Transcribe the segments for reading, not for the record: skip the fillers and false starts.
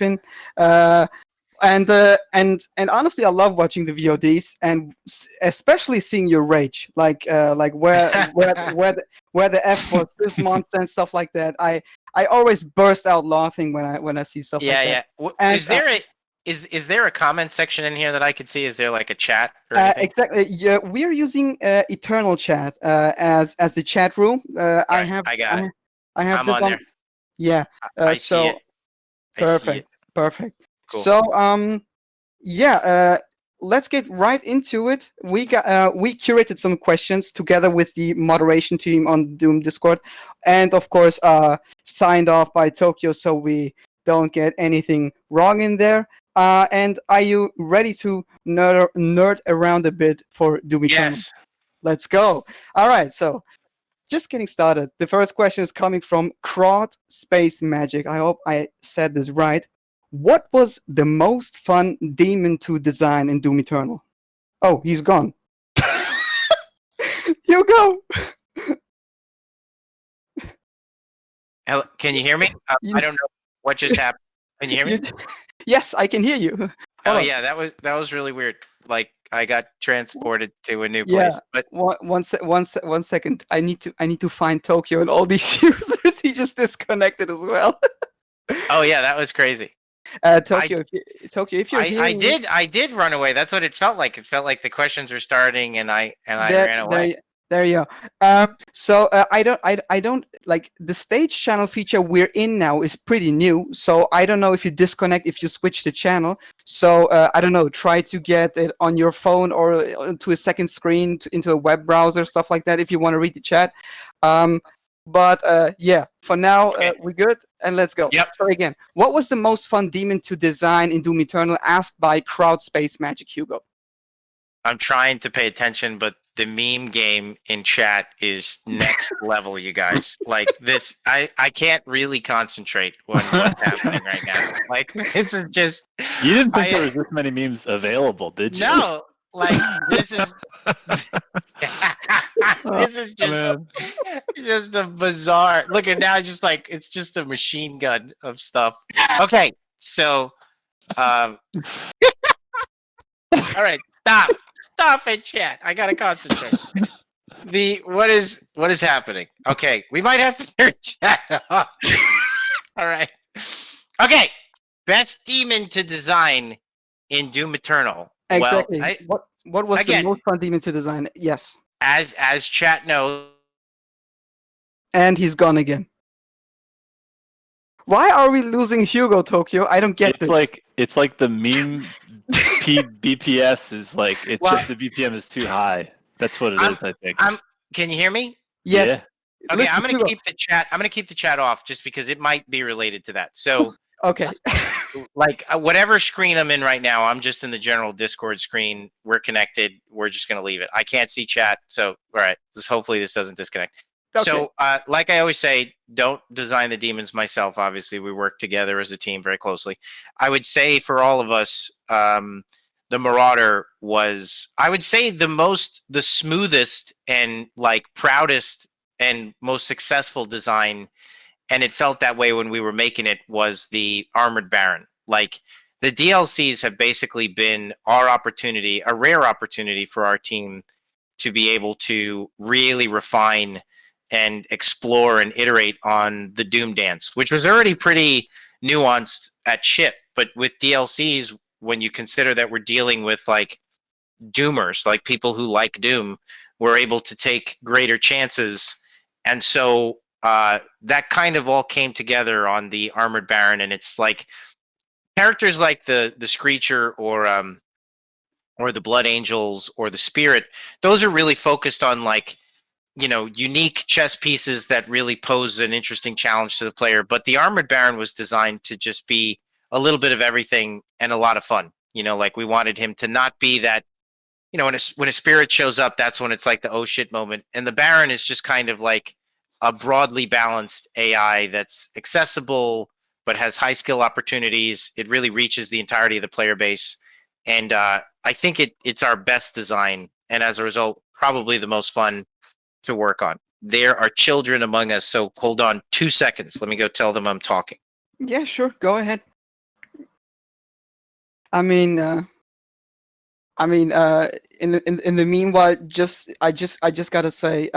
typing. And honestly, I love watching the VODs and especially seeing your rage, like where the F was this monster and stuff like that. I always burst out laughing when I see stuff like that. And Is there a comment section in here that I could see? Is there like a chat or anything? exactly. Yeah, we're using Eternal Chat as the chat room. I got it. I have I'm this on there. Yeah. I see it. I see it. Perfect. Cool. So yeah, let's get right into it. We curated some questions together with the moderation team on Doom Discord, and of course, signed off by Tokyo, so we don't get anything wrong in there. And are you ready to nerd around a bit for Doom Eternal? Yes. Let's go. All right, so just getting started. The first question is coming from Crowd Space Magic. I hope I said this right. What was the most fun demon to design in Doom Eternal? Oh, he's gone. Hugo! Can you hear me? I don't know what just happened. Can you hear me? Yes, I can hear you. Oh yeah, that was really weird. Like I got transported to a new place. But one second. I need to find Tokyo and all these users. He just disconnected as well. Oh yeah, that was crazy. Tokyo, if you're hearing I did run away. That's what it felt like. It felt like the questions were starting, and I ran away. There you go. So I don't like the stage channel feature we're in now is pretty new. So I don't know if you disconnect if you switch the channel. So I don't know. Try to get it on your phone or to a second screen into a web browser, stuff like that. If you want to read the chat. But yeah, for now we're good, and let's go. Yep. So again, what was the most fun demon to design in Doom Eternal? Asked by Crowd Space Magic Hugo. I'm trying to pay attention, but the meme game in chat is next level, you guys. Like this, I can't really concentrate on what's happening right now. Like this is just. You didn't think there was this many memes available, did you? No, like this is. This is just a bizarre. Look at now, it's just a machine gun of stuff. Okay, so, all right, stop it, chat. I gotta concentrate. What is happening? Okay, we might have to turn chat off. All right. Okay, best demon to design in Doom Eternal. Exactly. Well, what was the most fun demon to design? Yes. As chat knows. And he's gone again. Why are we losing Hugo, Tokyo? I don't get this. It's like the meme BPS is like just the BPM is too high. That's what it is, I think. Can you hear me? Yes. Yeah. Okay, I'm gonna keep the chat. I'm gonna keep the chat off just because it might be related to that. So okay. Like whatever screen I'm in right now, I'm just in the general Discord screen. We're connected. We're just gonna leave it. I can't see chat, so all right. Hopefully this doesn't disconnect. Okay. So, like I always say, don't design the demons myself. Obviously, we work together as a team very closely. I would say for all of us, the Marauder was, I would say, the smoothest and like proudest and most successful design, and it felt that way when we were making it, was the Armored Baron. Like the DLCs have basically been our opportunity, a rare opportunity for our team to be able to really refine and explore and iterate on the Doom dance, which was already pretty nuanced at ship. But with DLCs, when you consider that we're dealing with like Doomers, like people who like Doom, we're able to take greater chances. And so that kind of all came together on the Armored Baron. And it's like characters like the Screecher or the Blood Angels or the Spirit, those are really focused on like, you know, unique chess pieces that really pose an interesting challenge to the player. But the Armored Baron was designed to just be a little bit of everything and a lot of fun. You know, like we wanted him to not be that, you know, when a spirit shows up, that's when it's like the oh shit moment. And the Baron is just kind of like a broadly balanced AI that's accessible, but has high skill opportunities. It really reaches the entirety of the player base. And I think it's our best design. And as a result, probably the most fun to work on. There are children among us, so hold on 2 seconds. Let me go tell them I'm talking. Yeah, sure. Go ahead. I mean, in the meanwhile, I just gotta say,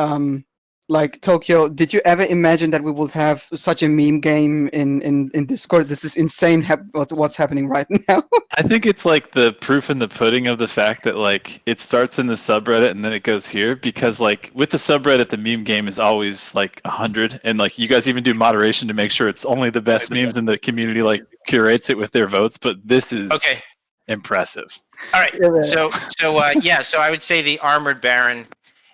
like Tokyo, did you ever imagine that we would have such a meme game in Discord? This is insane. What's happening right now? I think it's like the proof in the pudding of the fact that like it starts in the subreddit and then it goes here, because like with the subreddit the meme game is always like 100, and like you guys even do moderation to make sure it's only the best memes, and the community like curates it with their votes. But this is Okay. impressive. All right. So I would say the Armored Baron,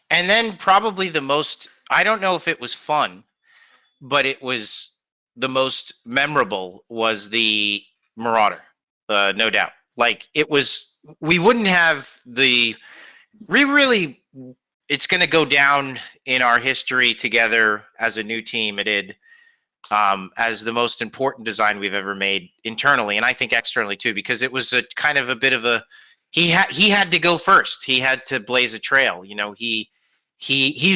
and then probably the most. I don't know if it was fun, but it was the most memorable was the Marauder. No doubt. Like it was. We wouldn't have the. We really. It's going to go down in our history together as a new team. It did. As the most important design we've ever made internally, and I think externally too, because it was a kind of a bit of a he had to go first. He had to blaze a trail. You know, he's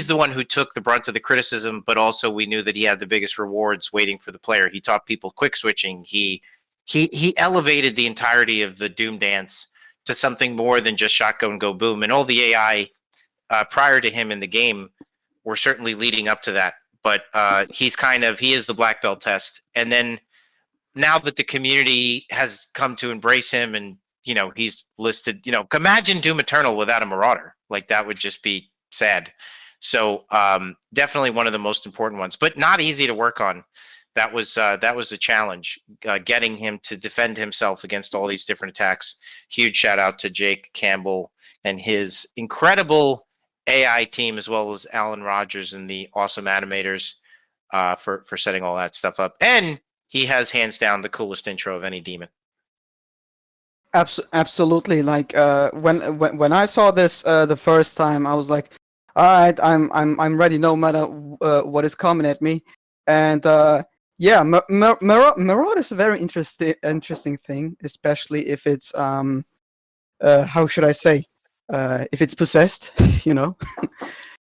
the one who took the brunt of the criticism, but also we knew that he had the biggest rewards waiting for the player. He taught people quick switching. He elevated the entirety of the Doom dance to something more than just shotgun go boom, and all the AI prior to him in the game were certainly leading up to that. But he is the black belt test. And then now that the community has come to embrace him, and he's listed, imagine Doom Eternal without a Marauder. Like that would just be sad. So definitely one of the most important ones, but not easy to work on. That was a challenge, getting him to defend himself against all these different attacks. Huge shout out to Jake Campbell and his incredible AI team, as well as Alan Rogers and the awesome animators for setting all that stuff up. And he has hands down the coolest intro of any demon. Absolutely. Like when I saw this the first time, I was like, all right, I'm ready no matter what is coming at me. And yeah, Marauder is a very interesting thing, especially if it's how should I say, if it's possessed, you know.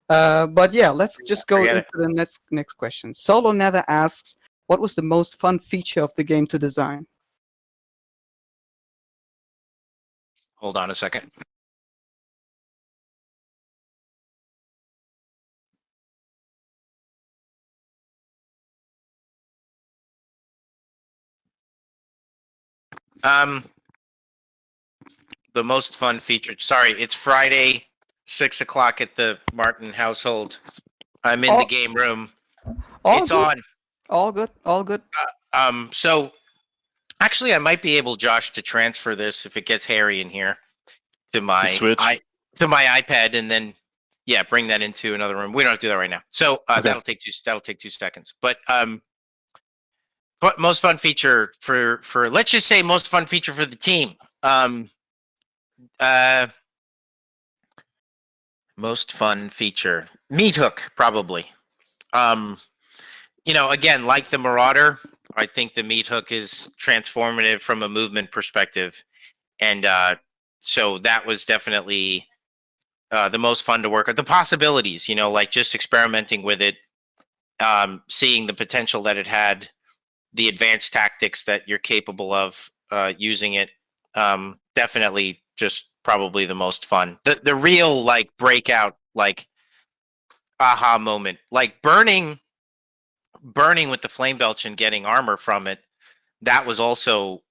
But yeah, let's just go into the next question. Solo Nether asks, what was the most fun feature of the game to design? Hold on a second. The most fun feature. Sorry, it's Friday, 6:00 at the Martin household. I'm in the game room. It's good. on. All good. All good. So actually, I might be able, Josh, to transfer this if it gets hairy in here to my iPad, and then bring that into another room. We don't have to do that right now. So okay. That'll take 2 seconds. But most fun feature for let's just say most fun feature for the team. Most fun feature, meat hook, probably. Again, like the Marauder, I think the meat hook is transformative from a movement perspective, and so that was definitely the most fun to work on. The possibilities, like just experimenting with it, seeing the potential that it had, the advanced tactics that you're capable of using it, definitely just probably the most fun. The real like breakout, like aha moment, like burning with the flame belch and getting armor from it. That was also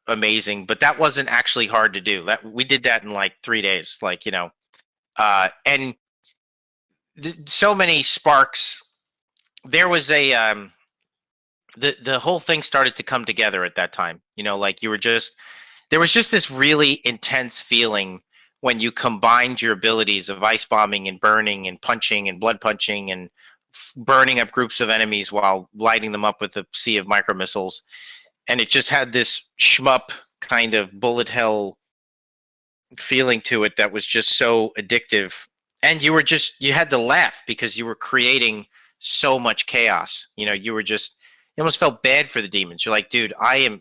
amazing, but that wasn't actually hard to do. That we did that in like 3 days, like and so many sparks. There was a the whole thing started to come together at that time. Like there was just this really intense feeling when you combined your abilities of ice bombing and burning and punching and blood punching and burning up groups of enemies while lighting them up with a sea of micro missiles. And it just had this shmup kind of bullet hell feeling to it that was just so addictive. And you had to laugh because you were creating so much chaos. You almost felt bad for the demons. You're like, dude, I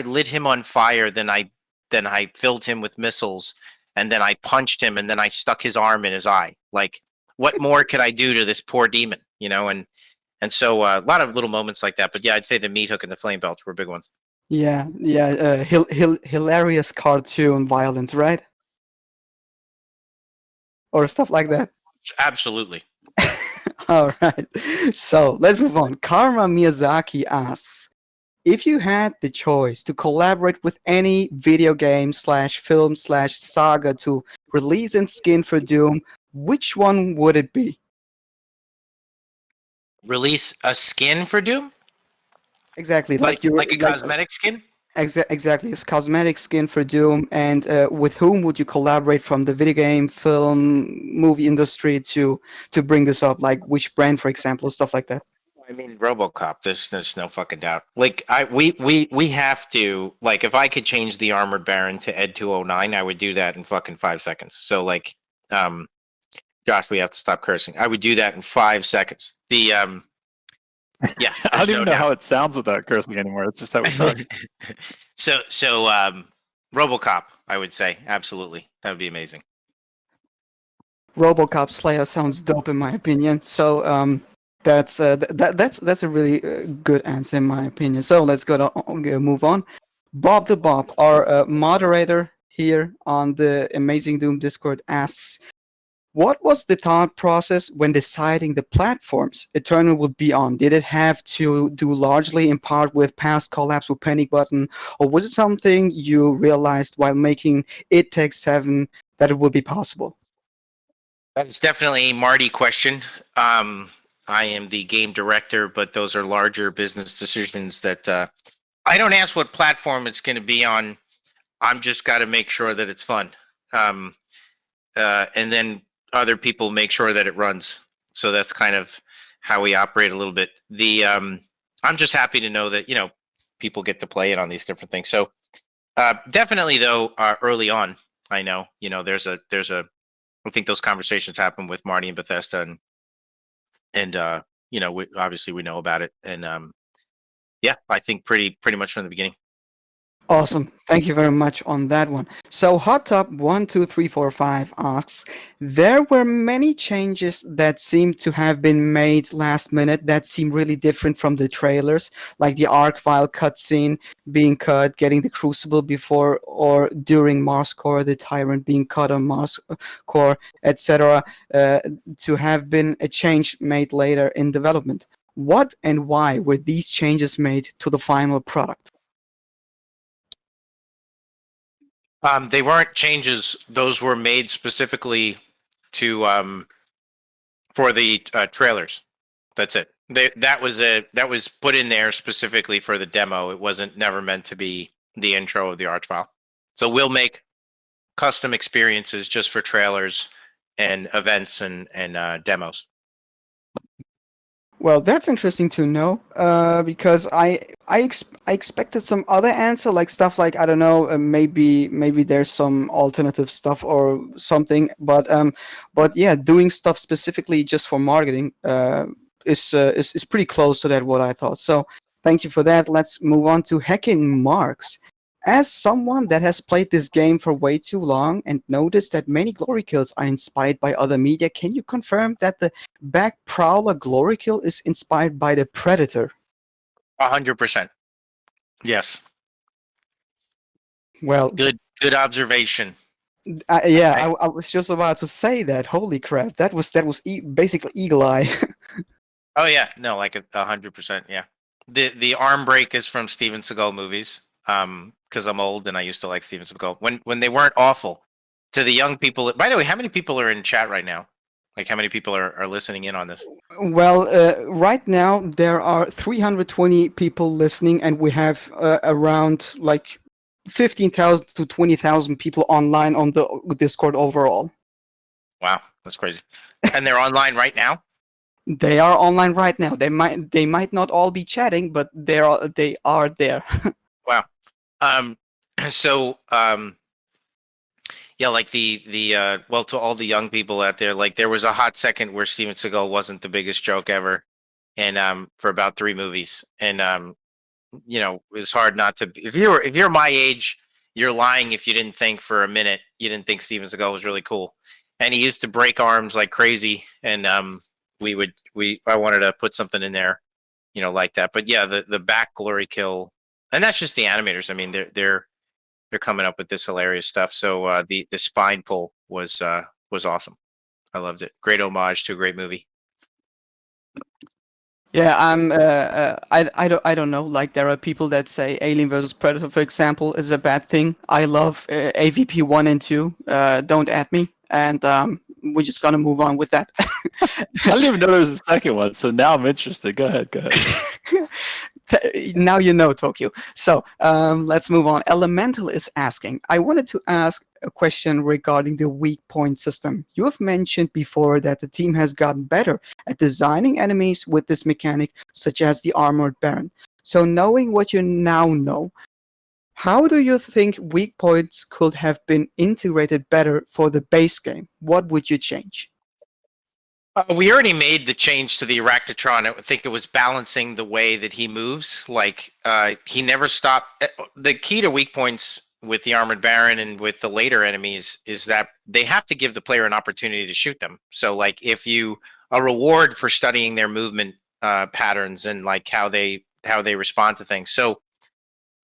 lit him on fire, then I filled him with missiles, and then I punched him, and then I stuck his arm in his eye. Like, what more could I do to this poor demon? And so a lot of little moments like that. But yeah, I'd say the meat hook and the flame belt were big ones. Yeah, yeah, hilarious cartoon violence, right? Or stuff like that. Absolutely. All right. So let's move on. Karma Miyazaki asks, if you had the choice to collaborate with any video game slash film slash saga to release and skin for Doom, which one would it be? Release a skin for Doom, Exactly, like like you're like a like cosmetic skin. exactly, it's cosmetic skin for Doom, and with whom would you collaborate from the video game, film, movie industry to bring this up? Like which brand, for example, stuff like that. I mean, RoboCop. There's no fucking doubt. Like we have to, like, if I could change the Armored Baron to Ed 209, I would do that in fucking 5 seconds. So like, um, Josh, we have to stop cursing. I would do that in 5 seconds. Yeah, I there's don't no even know how doubt. it sounds without cursing anymore. It's just how we talk. So RoboCop, I would say absolutely. That would be amazing. RoboCop Slayer sounds dope in my opinion. So that's a really good answer in my opinion. So let's move on. Bob the Bob, our moderator here on the Amazing Doom Discord, asks, what was the thought process when deciding the platforms Eternal would be on? Did it have to do largely in part with past collabs with Panic Button, or was it something you realized while making It Takes Seven that it would be possible? That's definitely a Marty question. I am the game director, but those are larger business decisions that I don't ask what platform it's going to be on. I'm just got to make sure that it's fun, um, and then other people make sure that it runs. So that's kind of how we operate a little bit. I'm just happy to know that people get to play it on these different things. So definitely though, early on, I know there's a I think those conversations happen with Marty and Bethesda, and obviously we know about it, and yeah, I think pretty much from the beginning. Awesome. Thank you very much on that one. So Hot Top 12345 asks, there were many changes that seem to have been made last minute that seem really different from the trailers, like the arc file cutscene being cut, getting the Crucible before or during Mars Core, the Tyrant being cut on Mars Core, etc., to have been a change made later in development. What and why were these changes made to the final product? They weren't changes; those were made specifically to for the trailers. That's it. That was put in there specifically for the demo. It wasn't never meant to be the intro of the art file. So we'll make custom experiences just for trailers and events and demos. Well, that's interesting to know, because I expected some other answer, like stuff like, I don't know, maybe there's some alternative stuff or something, but yeah, doing stuff specifically just for marketing is pretty close to that what I thought. So thank you for that. Let's move on to Heckin Marks. As someone that has played this game for way too long and noticed that many glory kills are inspired by other media, can you confirm that the back prowler glory kill is inspired by the Predator? 100%. Yes. Well, Good observation. yeah, I, I was just about to say that. Holy crap, that was basically Eagle Eye. oh yeah, no, like 100%. Yeah. The arm break is from Steven Seagal movies. Because I'm old and I used to like Steven Seagal when they weren't awful. To the young people, by the way, how many people are in chat right now? Like how many people are listening in on this? Well, right now there are 320 people listening, and we have around like 15,000 to 20,000 people online on the Discord overall. Wow, that's crazy. And they're online right now. They are online right now. They might not all be chatting, but they are there. Wow. Um, so yeah, like the well, to all the young people out there, like there was a hot second where Steven Seagal wasn't the biggest joke ever, and for about 3 movies, and it's hard not to. If you're my age, you're lying if you didn't think for a minute you didn't think Steven Seagal was really cool, and he used to break arms like crazy, and I wanted to put something in there, like that, but yeah, the back glory kill. And that's just the animators. I mean, they're coming up with this hilarious stuff. So the spine pull was awesome. I loved it. Great homage to a great movie. Yeah, I don't know. Like there are people that say Alien versus Predator, for example, is a bad thing. I love AVP 1 and 2. Don't at me, and we're just gonna move on with that. I didn't even know there was a second one, so now I'm interested. Go ahead. Now you know, Tokyo. So let's move on. Elemental is asking, I wanted to ask a question regarding the weak point system. You have mentioned before that the team has gotten better at designing enemies with this mechanic, such as the Armored Baron. So knowing what you now know, how do you think weak points could have been integrated better for the base game? What would you change? We already made the change to the Arachnotron. I think it was balancing the way that he moves. Like he never stopped. The key to weak points with the Armored Baron and with the later enemies is that they have to give the player an opportunity to shoot them. So like if you a reward for studying their movement patterns and like how they respond to things. So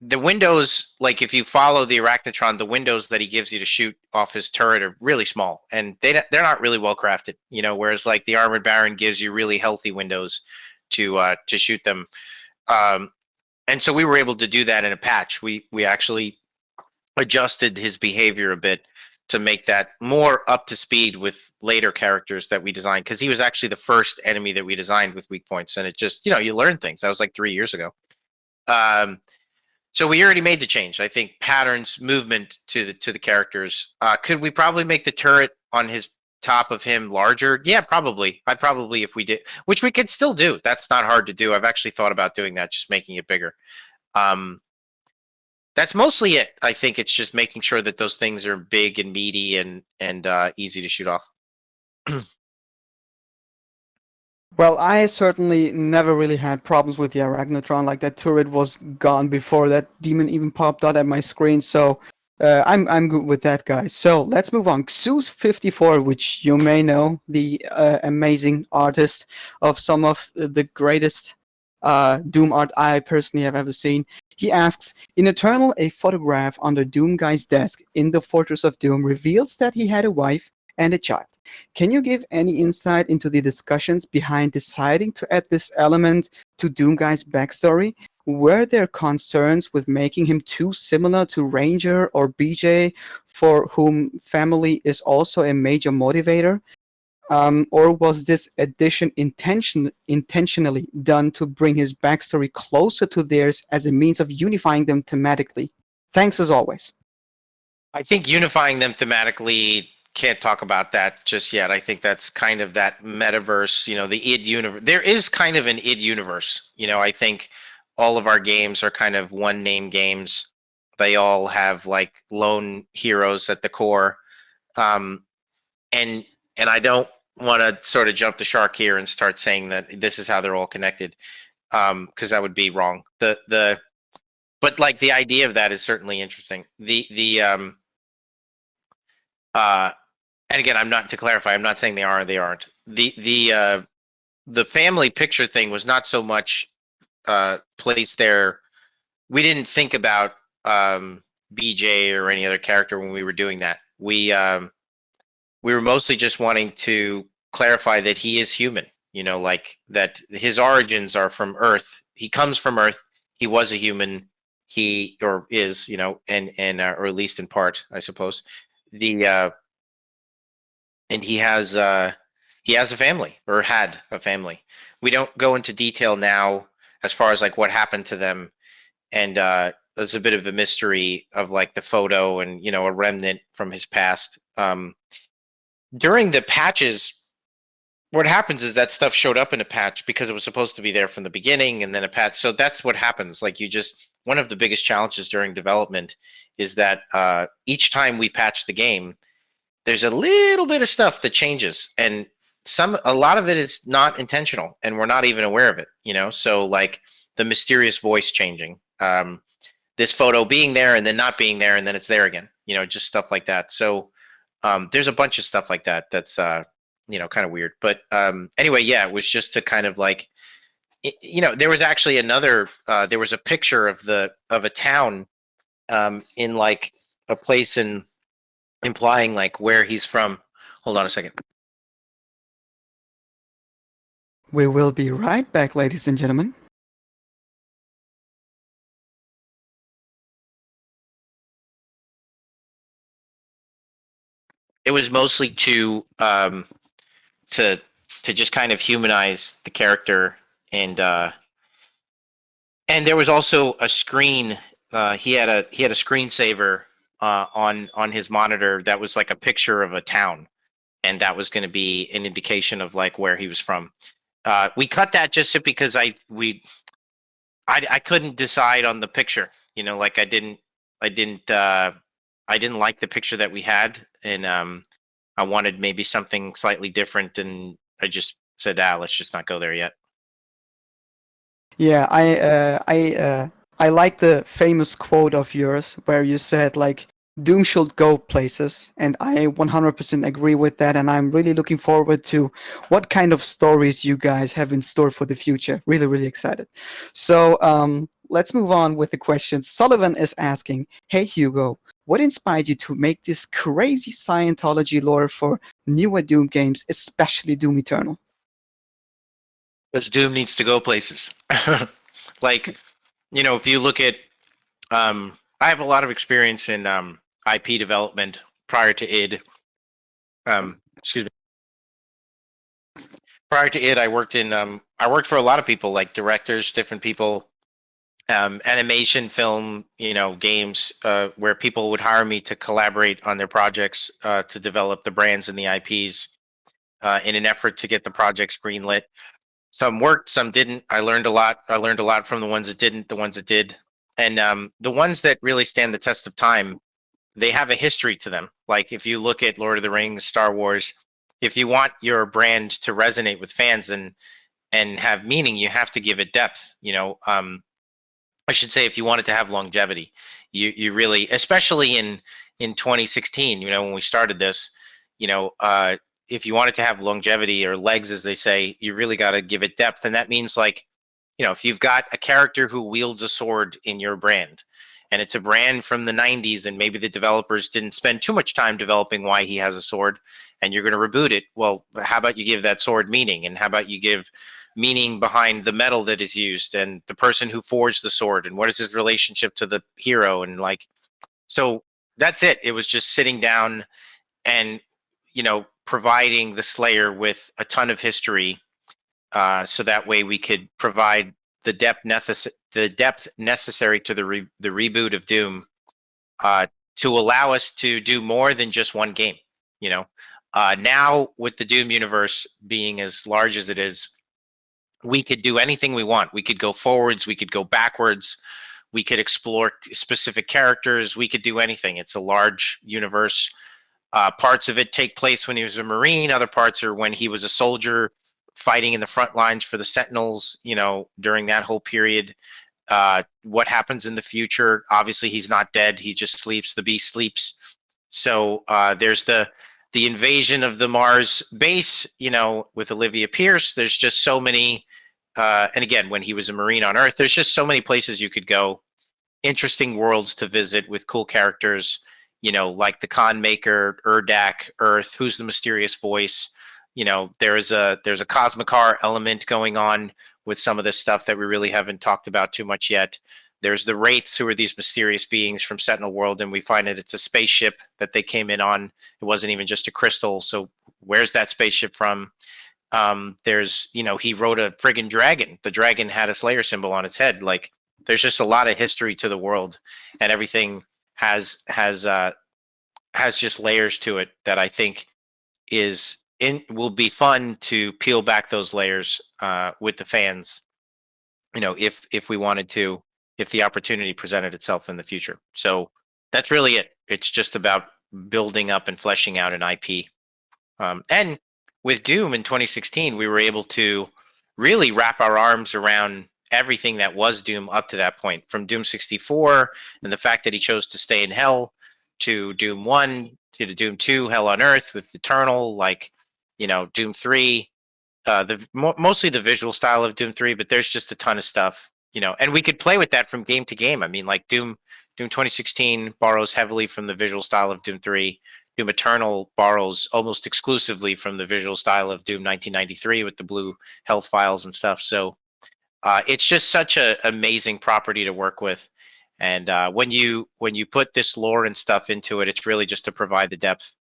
the windows, like if you follow the Arachnotron, the windows that he gives you to shoot off his turret are really small, and they're not really well crafted. You know, whereas like the Armored Baron gives you really healthy windows to shoot them. And so we were able to do that in a patch. We actually adjusted his behavior a bit to make that more up to speed with later characters that we designed, because he was actually the first enemy that we designed with weak points, and it just, you know, you learn things. That was like 3 years ago. So we already made the change. I think patterns, movement to the characters. Could we probably make the turret on his top of him larger? Yeah, probably. I'd probably, if we did, which we could still do. That's not hard to do. I've actually thought about doing that, just making it bigger. That's mostly it. I think it's just making sure that those things are big and meaty and easy to shoot off. Well, I certainly never really had problems with the Arachnotron. Like that turret was gone before that demon even popped out at my screen. So I'm good with that guy. So let's move on. Xeus54, which you may know, the amazing artist of some of the greatest Doom art I personally have ever seen. He asks, in Eternal, a photograph under Doomguy's desk in the Fortress of Doom reveals that he had a wife and a child. Can you give any insight into the discussions behind deciding to add this element to Doomguy's backstory? Were there concerns with making him too similar to Ranger or BJ, for whom family is also a major motivator? Or was this addition intentionally done to bring his backstory closer to theirs as a means of unifying them thematically? Thanks as always. I think unifying them thematically, can't talk about that just yet. I think that's kind of that metaverse, you know, the id universe. There is kind of an id universe. You know, I think all of our games are kind of one name games. They all have like lone heroes at the core. Um, and I don't want to sort of jump the shark here and start saying that this is how they're all connected, because that would be wrong. But like the idea of that is certainly interesting. And again, I'm not, to clarify, I'm not saying they are or they aren't. The family picture thing was not so much placed there. We didn't think about BJ or any other character when we were doing that. We were mostly just wanting to clarify that he is human. You know, like that his origins are from Earth. He comes from Earth. He was a human. He or is, you know, and or at least in part, I suppose. The and he has a family, or had a family. We don't go into detail now as far as like what happened to them, and there's a bit of a mystery of like the photo and, you know, a remnant from his past. During the patches, what happens is that stuff showed up in a patch because it was supposed to be there from the beginning, and then a patch. So that's what happens. Like, you just, one of the biggest challenges during development is that each time we patch the game, there's a little bit of stuff that changes, and a lot of it is not intentional, and we're not even aware of it, you know. So like the mysterious voice changing, this photo being there and then not being there, and then it's there again, you know, just stuff like that. So there's a bunch of stuff like that that's you know, kind of weird. But anyway, yeah, it was just to kind of like there was actually another. There was a picture of a town in like a place in implying like where he's from. Hold on a second. We will be right back, ladies and gentlemen. It was mostly to just kind of humanize the character, and there was also a screen. He had a screensaver on his monitor that was like a picture of a town, and that was going to be an indication of like where he was from. We cut that just because I couldn't decide on the picture. Like I didn't like the picture that we had, and I wanted maybe something slightly different, and I just said, let's just not go there yet. Yeah, I like the famous quote of yours where you said like Doom should go places, and I 100% agree with that. And I'm really looking forward to what kind of stories you guys have in store for the future. Really, really excited. So let's move on with the questions. Sullivan is asking, "Hey Hugo, what inspired you to make this crazy Scientology lore for newer Doom games, especially Doom Eternal?" Because Doom needs to go places. Like, if you look at, I have a lot of experience in IP development prior to id. Excuse me. Prior to id, I worked for a lot of people, like directors, different people, animation, film, games, where people would hire me to collaborate on their projects, to develop the brands and the IPs, in an effort to get the projects greenlit. Some worked, some didn't. I learned a lot. I learned a lot from the ones that didn't, the ones that did. And the ones that really stand the test of time, they have a history to them. Like if you look at Lord of the Rings, Star Wars, if you want your brand to resonate with fans and have meaning, you have to give it depth. I should say, if you want it to have longevity, you really, especially in 2016, when we started this, if you want it to have longevity or legs, as they say, you really got to give it depth. And that means like, if you've got a character who wields a sword in your brand, and it's a brand from the 90s, and maybe the developers didn't spend too much time developing why he has a sword, and you're going to reboot it, well, how about you give that sword meaning? And how about you give meaning behind the metal that is used, and the person who forged the sword, and what is his relationship to the hero? And like, so that's it. It was just sitting down and, providing the Slayer with a ton of history, so that way we could provide the depth necessary to the reboot of Doom, to allow us to do more than just one game. Now with the Doom universe being as large as it is, we could do anything we want. We could go forwards, we could go backwards, we could explore specific characters, we could do anything. It's a large universe. Parts of it take place when he was a Marine, other parts are when he was a soldier fighting in the front lines for the Sentinels, during that whole period. What happens in the future? Obviously, he's not dead. He just sleeps. The beast sleeps. So there's the invasion of the Mars base, with Olivia Pierce. There's just so many. And again, when he was a Marine on Earth, there's just so many places you could go, interesting worlds to visit with cool characters, like the Khan Maykr, Urdak, Earth, who's the mysterious voice. There's a Cosmicar element going on with some of this stuff that we really haven't talked about too much yet. There's the Wraiths, who are these mysterious beings from Sentinel World, and we find that it's a spaceship that they came in on. It wasn't even just a crystal. So where's that spaceship from? There's, he rode a friggin' dragon. The dragon had a Slayer symbol on its head. Like, there's just a lot of history to the world, and everything has just layers to it that I think will be fun to peel back those layers, with the fans, if we wanted to, if the opportunity presented itself in the future. So that's really it. It's just about building up and fleshing out an IP. And with Doom in 2016, we were able to really wrap our arms around everything that was Doom up to that point, from Doom 64 and the fact that he chose to stay in Hell, to Doom 1, to the Doom 2, Hell on Earth with Eternal, like, Doom 3. mostly the visual style of Doom 3, but there's just a ton of stuff, and we could play with that from game to game. I mean, like Doom 2016 borrows heavily from the visual style of Doom 3. Doom Eternal borrows almost exclusively from the visual style of Doom 1993 with the blue health files and stuff. So it's just such an amazing property to work with. And when you put this lore and stuff into it, it's really just to provide the depth,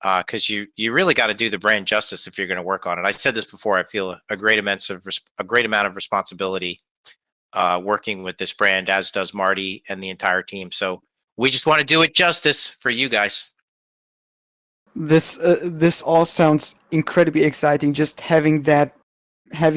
because you really got to do the brand justice if you're going to work on it. I said this before. I feel a great amount of responsibility working with this brand, as does Marty and the entire team. So we just want to do it justice for you guys. This all sounds incredibly exciting. Just having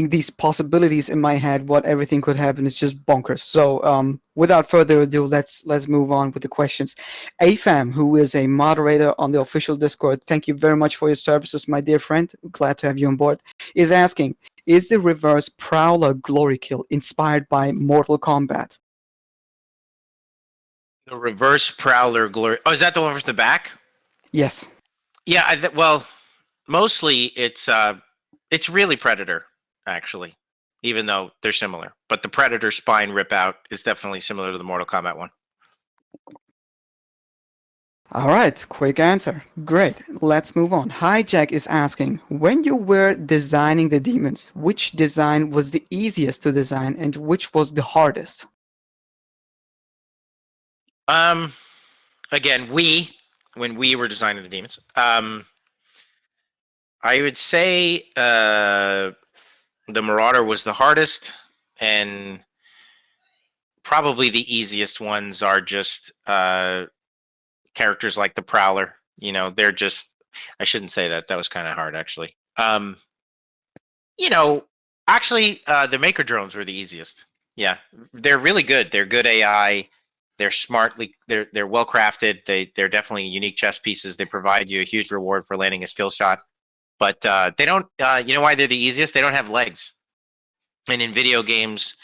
these possibilities in my head, what everything could happen, is just bonkers. So without further ado, let's move on with the questions. AFAM, who is a moderator on the official Discord, thank you very much for your services, my dear friend. Glad to have you on board. Is asking, is the reverse prowler glory kill inspired by Mortal Kombat? The reverse prowler glory. Oh, is that the one with the back? Yes. Yeah. Well, mostly it's really Predator, actually, even though they're similar. But the Predator spine rip out is definitely similar to the Mortal Kombat one. All right, quick answer. Great. Let's move on. Hijack is asking, when you were designing the demons, which design was the easiest to design and which was the hardest? Again, when we were designing the demons, I would say the Marauder was the hardest, and probably the easiest ones are just characters like the Prowler. They're just, I shouldn't say that. That was kind of hard, actually. Actually, the Maykr drones were the easiest. Yeah, they're really good. They're good AI. They're they're well crafted. They're definitely unique chess pieces. They provide you a huge reward for landing a skill shot. But they don't. You know why they're the easiest? They don't have legs. And in video games,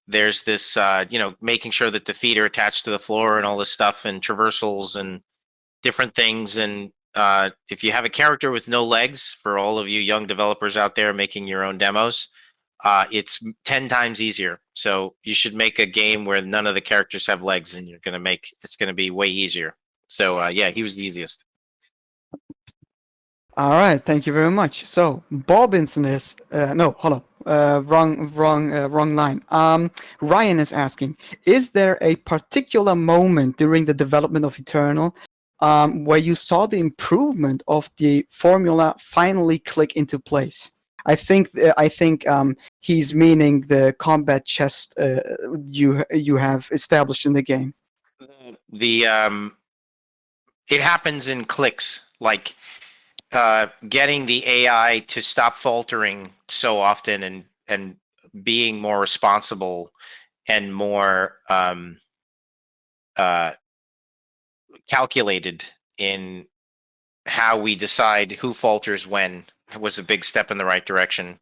there's this, making sure that the feet are attached to the floor and all this stuff, and traversals and different things. And if you have a character with no legs, for all of you young developers out there making your own demos, it's 10 times easier. So you should make a game where none of the characters have legs, and it's going to be way easier. So yeah, he was the easiest. All right, thank you very much. So Bobinson is no, hold up, wrong line. Ryan is asking, is there a particular moment during the development of Eternal where you saw the improvement of the formula finally click into place? I think he's meaning the combat chest you have established in the game. It happens in clicks, like getting the AI to stop faltering so often, and being more responsible and more calculated in how we decide who falters when was a big step in the right direction.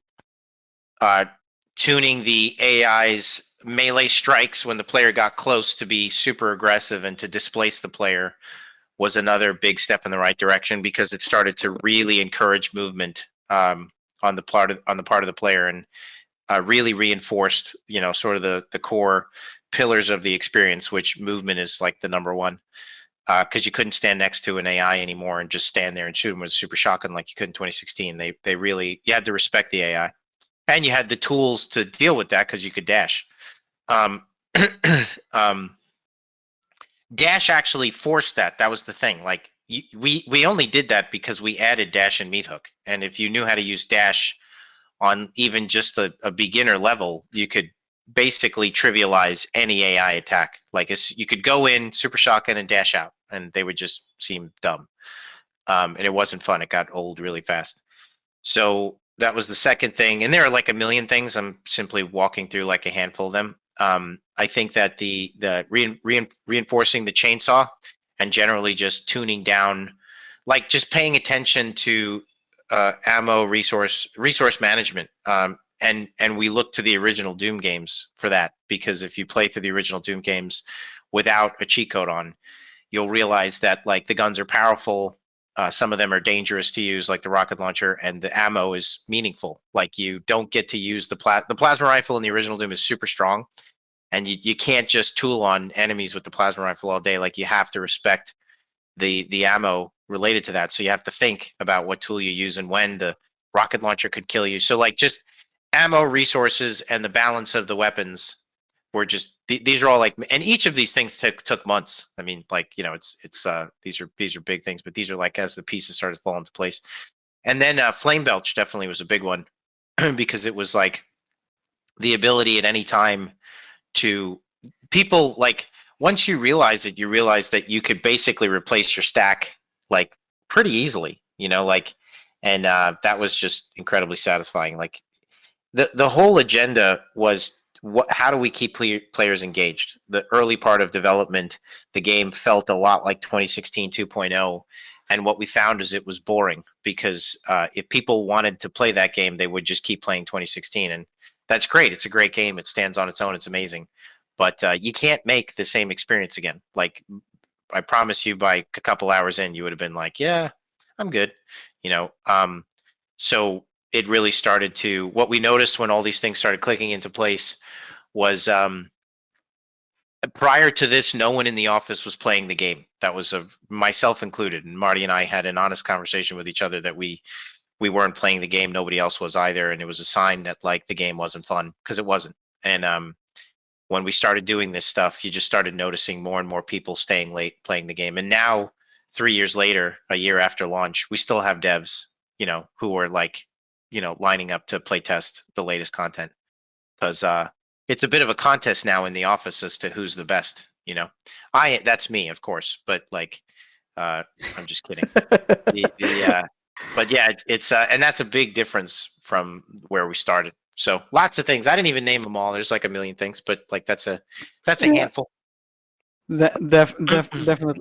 Tuning the AI's melee strikes when the player got close to be super aggressive and to displace the player was another big step in the right direction, because it started to really encourage movement on the part of the player, and really reinforced, sort of the core pillars of the experience, which movement is like the number one. Because you couldn't stand next to an AI anymore and just stand there and shoot them with a super shotgun like you could in 2016. They really, you had to respect the AI, and you had the tools to deal with that because you could dash. Dash actually forced that. That was the thing. Like we only did that because we added dash and meat hook. And if you knew how to use dash on even just a beginner level, you could basically trivialize any AI attack. Like you could go in, super shotgun, and dash out, and they would just seem dumb. And it wasn't fun. It got old really fast. So that was the second thing. And there are like a million things. I'm simply walking through like a handful of them. I think that the reinforcing the chainsaw, and generally just tuning down, like just paying attention to ammo resource management. And we look to the original Doom games for that, because if you play through the original Doom games without a cheat code on, you'll realize that like the guns are powerful, Some of them are dangerous to use, like the rocket launcher, and the ammo is meaningful. Like you don't get to use the plasma rifle in the original Doom is super strong, and you can't just tool on enemies with the plasma rifle all day. Like you have to respect the ammo related to that. So you have to think about what tool you use and when. The rocket launcher could kill you. So like just ammo, resources, and the balance of the weapons were just these are all like, and each of these things took months. I mean, like, you know, it's these are big things, but these are like as the pieces started to fall into place. And then flame belch definitely was a big one because it was like the ability at any time to people like once you realize it, you realize that you could basically replace your stack like pretty easily, you know, like, and that was just incredibly satisfying. Like the whole agenda was how do we keep players engaged? The early part of development, the game felt a lot like 2016 2.0. And what we found is it was boring because if people wanted to play that game, they would just keep playing 2016. And that's great. It's a great game. It stands on its own. It's amazing. But you can't make the same experience again. Like I promise you, by a couple hours in, you would have been like, "Yeah, I'm good," you know. So it really started to. What we noticed when all these things started clicking into place was prior to this, no one in the office was playing the game. That was myself included, and Marty and I had an honest conversation with each other that we weren't playing the game. Nobody else was either, and it was a sign that like the game wasn't fun because it wasn't. And when we started doing this stuff, you just started noticing more and more people staying late playing the game. And now, 3 years later, a year after launch, we still have devs, you know, who are like, you know, lining up to play test the latest content because it's a bit of a contest now in the office as to who's the best. You know, that's me, of course, but like, I'm just kidding. But yeah, it's and that's a big difference from where we started. So lots of things. I didn't even name them all. There's like a million things, but like that's a Yeah. handful.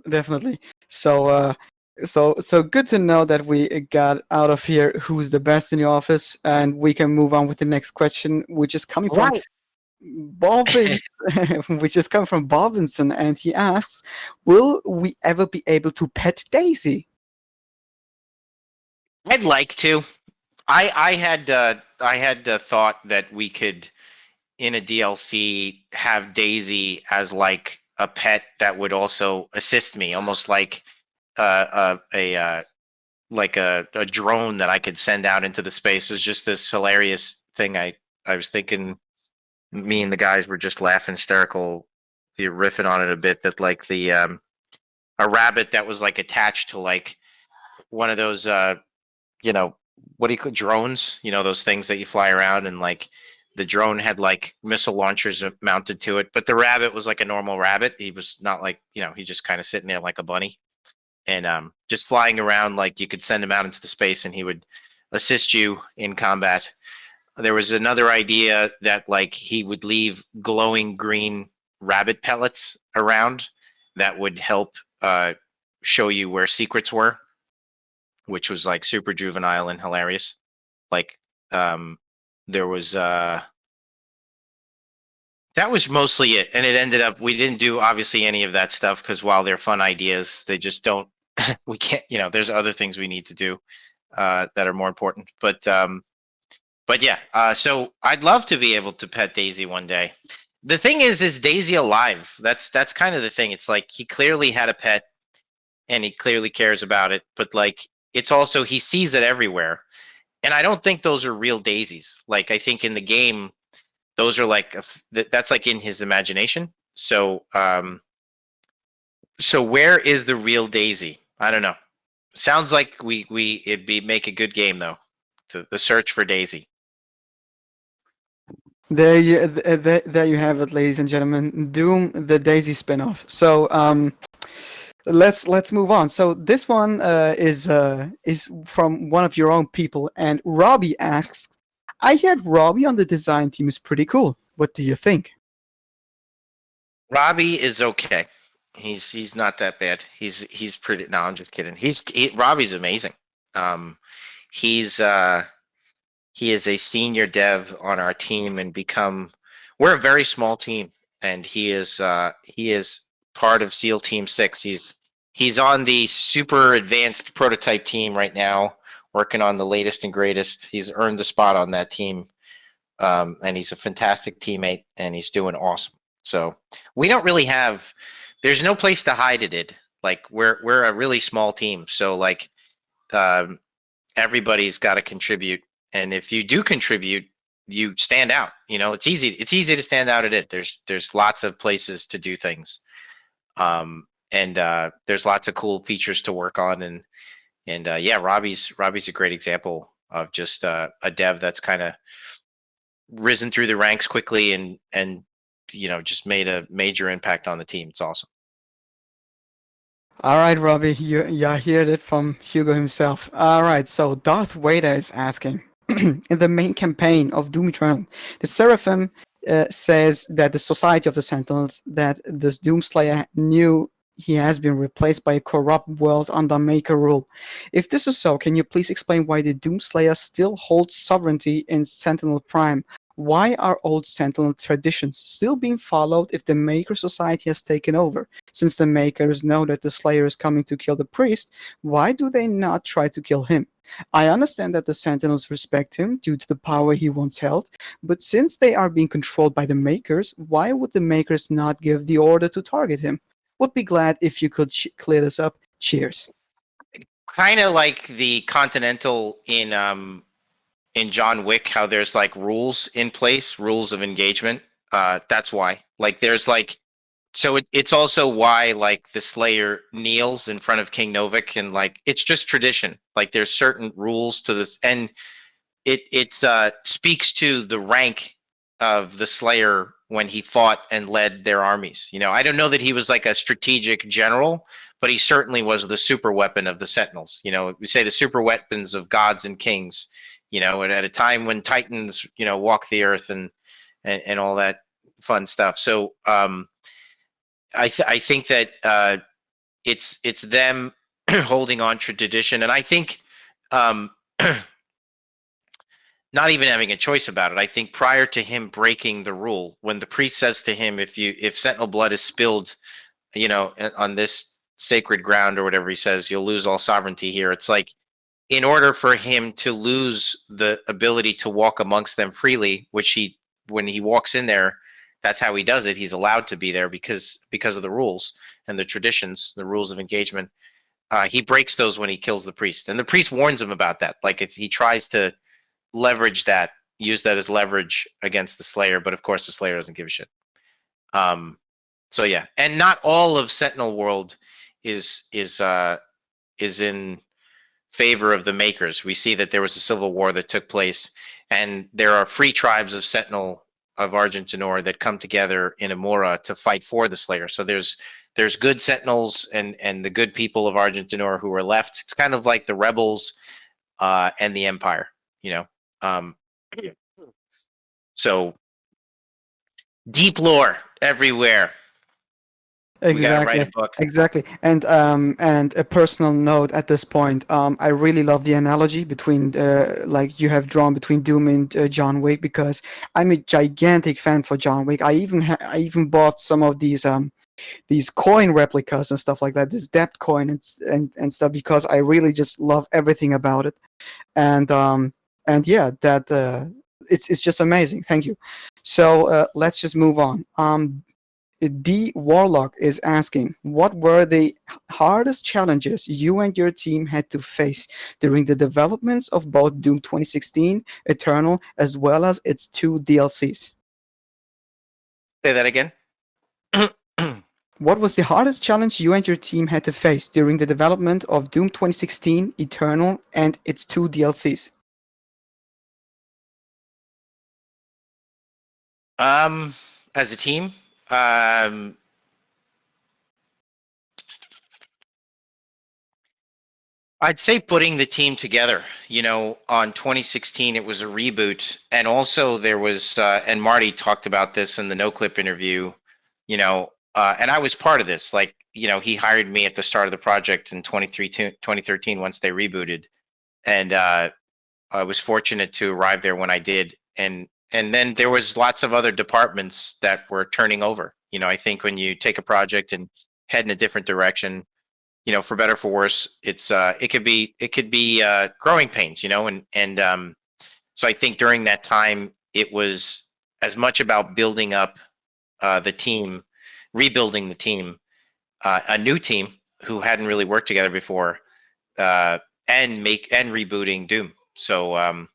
Definitely. So, so good to know that we got out of here who's the best in the office, and we can move on with the next question, which is coming from Right. Bobbins, which is coming from Bobinson, and he asks, "Will we ever be able to pet Daisy?" I'd like to. I had thought that we could in a DLC have Daisy as like a pet that would also assist me, almost like like a drone that I could send out into the space. It was just this hilarious thing. I was thinking, me and the guys were just laughing hysterical, riffing on it a bit. That like the a rabbit that was like attached to like one of those you know, what do you call drones? You know, those things that you fly around, and like the drone had like missile launchers mounted to it, but the rabbit was like a normal rabbit. He was not like, you know, he just kind of sitting there like a bunny and just flying around. Like you could send him out into the space and he would assist you in combat. There was another idea that like he would leave glowing green rabbit pellets around that would help show you where secrets were, which was like super juvenile and hilarious. Like there was that was mostly it, and it ended up we didn't do obviously any of that stuff because while they're fun ideas, they just don't. We can't, you know. There's other things we need to do that are more important. But yeah. So I'd love to be able to pet Daisy one day. The thing is Daisy alive? That's kind of the thing. It's like he clearly had a pet, and he clearly cares about it. But like, it's also he sees it everywhere, and I don't think those are real daisies. Like I think in the game, those are like that's like in his imagination. So so where is the real Daisy? I don't know. Sounds like it'd be make a good game though. The search for Daisy. There you have it, ladies and gentlemen. Doom, the Daisy spin-off. So let's move on. So this one is from one of your own people, and Roby asks, "I heard Roby on the design team is pretty cool. What do you think?" Robbie is okay. He's not that bad. He's pretty. No, I'm just kidding. Robbie's amazing. He's he is a senior dev on our team and we're a very small team, and he is part of SEAL Team 6. He's on the super advanced prototype team right now, working on the latest and greatest. He's earned a spot on that team, and he's a fantastic teammate, and he's doing awesome. So we don't really have. There's no place to hide it. Like we're a really small team, so like um, everybody's got to contribute, and if you do contribute, you stand out. You know, it's easy. It's easy to stand out at it. There's lots of places to do things, and there's lots of cool features to work on, and yeah, Roby's a great example of just a dev that's kind of risen through the ranks quickly and you know just made a major impact on the team. It's awesome. All right, Robbie, you heard it from Hugo himself. All right, so Darth Vader is asking, in the main campaign of Doom Eternal, the Seraphim says that the Society of the Sentinels, that this Doomslayer knew he has been replaced by a corrupt world under Maykr rule. If this is so, can you please explain why the Doomslayer still holds sovereignty in Sentinel Prime? Why are old Sentinel traditions still being followed if the Maykr Society has taken over? Since the Maykrs know that the Slayer is coming to kill the priest, why do they not try to kill him? I understand that the Sentinels respect him due to the power he once held, but since they are being controlled by the Maykrs, why would the Maykrs not give the order to target him? Would be glad if you could clear this up. Cheers. Kind of like the Continental in John Wick, how there's like rules in place, rules of engagement. That's why. Like there's like so it's also why like the Slayer kneels in front of King Novik, and like it's just tradition. Like there's certain rules to this, and it speaks to the rank of the Slayer when he fought and led their armies. You know, I don't know that he was like a strategic general, but he certainly was the super weapon of the Sentinels. You know, we say the super weapons of gods and kings. You know, and at a time when Titans, you know, walk the earth and all that fun stuff. So I think that it's them holding on to tradition, and I think not even having a choice about it. I think prior to him breaking the rule, when the priest says to him, if Sentinel blood is spilled, you know, on this sacred ground or whatever he says, you'll lose all sovereignty here. It's like in order for him to lose the ability to walk amongst them freely, which he when he walks in there, that's how he does it. He's allowed to be there because of the rules and the traditions, the rules of engagement. He breaks those when he kills the priest, and the priest warns him about that. Like if he tries to leverage that, use that as leverage against the Slayer, but of course the Slayer doesn't give a shit. So yeah, and not all of Sentinel World is in favor of the Maykrs. We see that there was a civil war that took place, and there are free tribes of Sentinel of Argent Tenor that come together in Amora to fight for the Slayer. So there's good Sentinels and the good people of Argent Tenor who are left. It's kind of like the rebels and the Empire, you know. So deep lore everywhere. We gotta write a book. Exactly. And a personal note at this point, I really love the analogy between like you have drawn between Doom and John Wick, because I'm a gigantic fan for John Wick. I even bought some of these coin replicas and stuff like that, this debt coin and stuff, because I really just love everything about it. And yeah, that it's just amazing. Thank you. So let's just move on. D Warlock is asking, what were the hardest challenges you and your team had to face during the developments of both Doom 2016 Eternal as well as its 2 DLCs? Say that again. What was the hardest challenge you and your team had to face during the development of Doom 2016 Eternal and its 2 DLCs? As a team, I'd say putting the team together. You know, on 2016, it was a reboot, and also there was, and Marty talked about this in the No Clip interview. You know, and I was part of this. Like, you know, he hired me at the start of the project in 2013 once they rebooted, and I was fortunate to arrive there when I did, and then there was lots of other departments that were turning over. You know, I think when you take a project and head in a different direction, for better or for worse, it could be growing pains, and so I think during that time it was as much about building up the team, rebuilding the team, a new team who hadn't really worked together before, uh, and rebooting Doom. So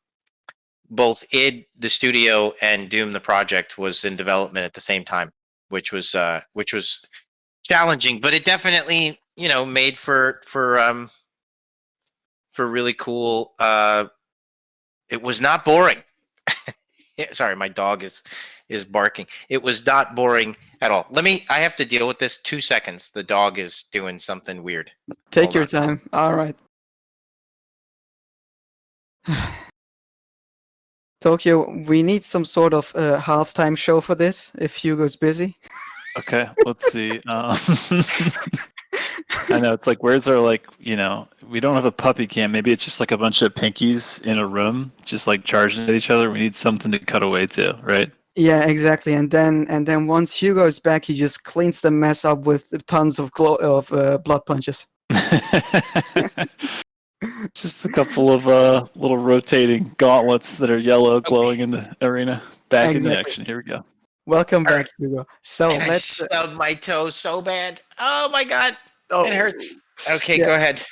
both id the studio and Doom the project was in development at the same time, which was challenging, but it definitely made for really cool. It was not boring. Sorry, my dog is barking. It was not boring at all. I have to deal with this. 2 seconds. The dog is doing something weird. Take Hold your on. time. All right. Tokyo, we need some sort of halftime show for this if Hugo's busy. Okay, let's see. I know it's like, where's our we don't have a puppy cam. Maybe it's just like a bunch of pinkies in a room, just like charging at each other. We need something to cut away to, right? Yeah, exactly. And then once Hugo's back, he just cleans the mess up with tons of blood punches. Just a couple of little rotating gauntlets that are yellow glowing in the arena. Back in the Exactly. action. Here we go. Welcome All back, right. Hugo. So And I let's. stubbed my toe so bad. Oh my god, Oh, it hurts. Okay, yeah. go ahead.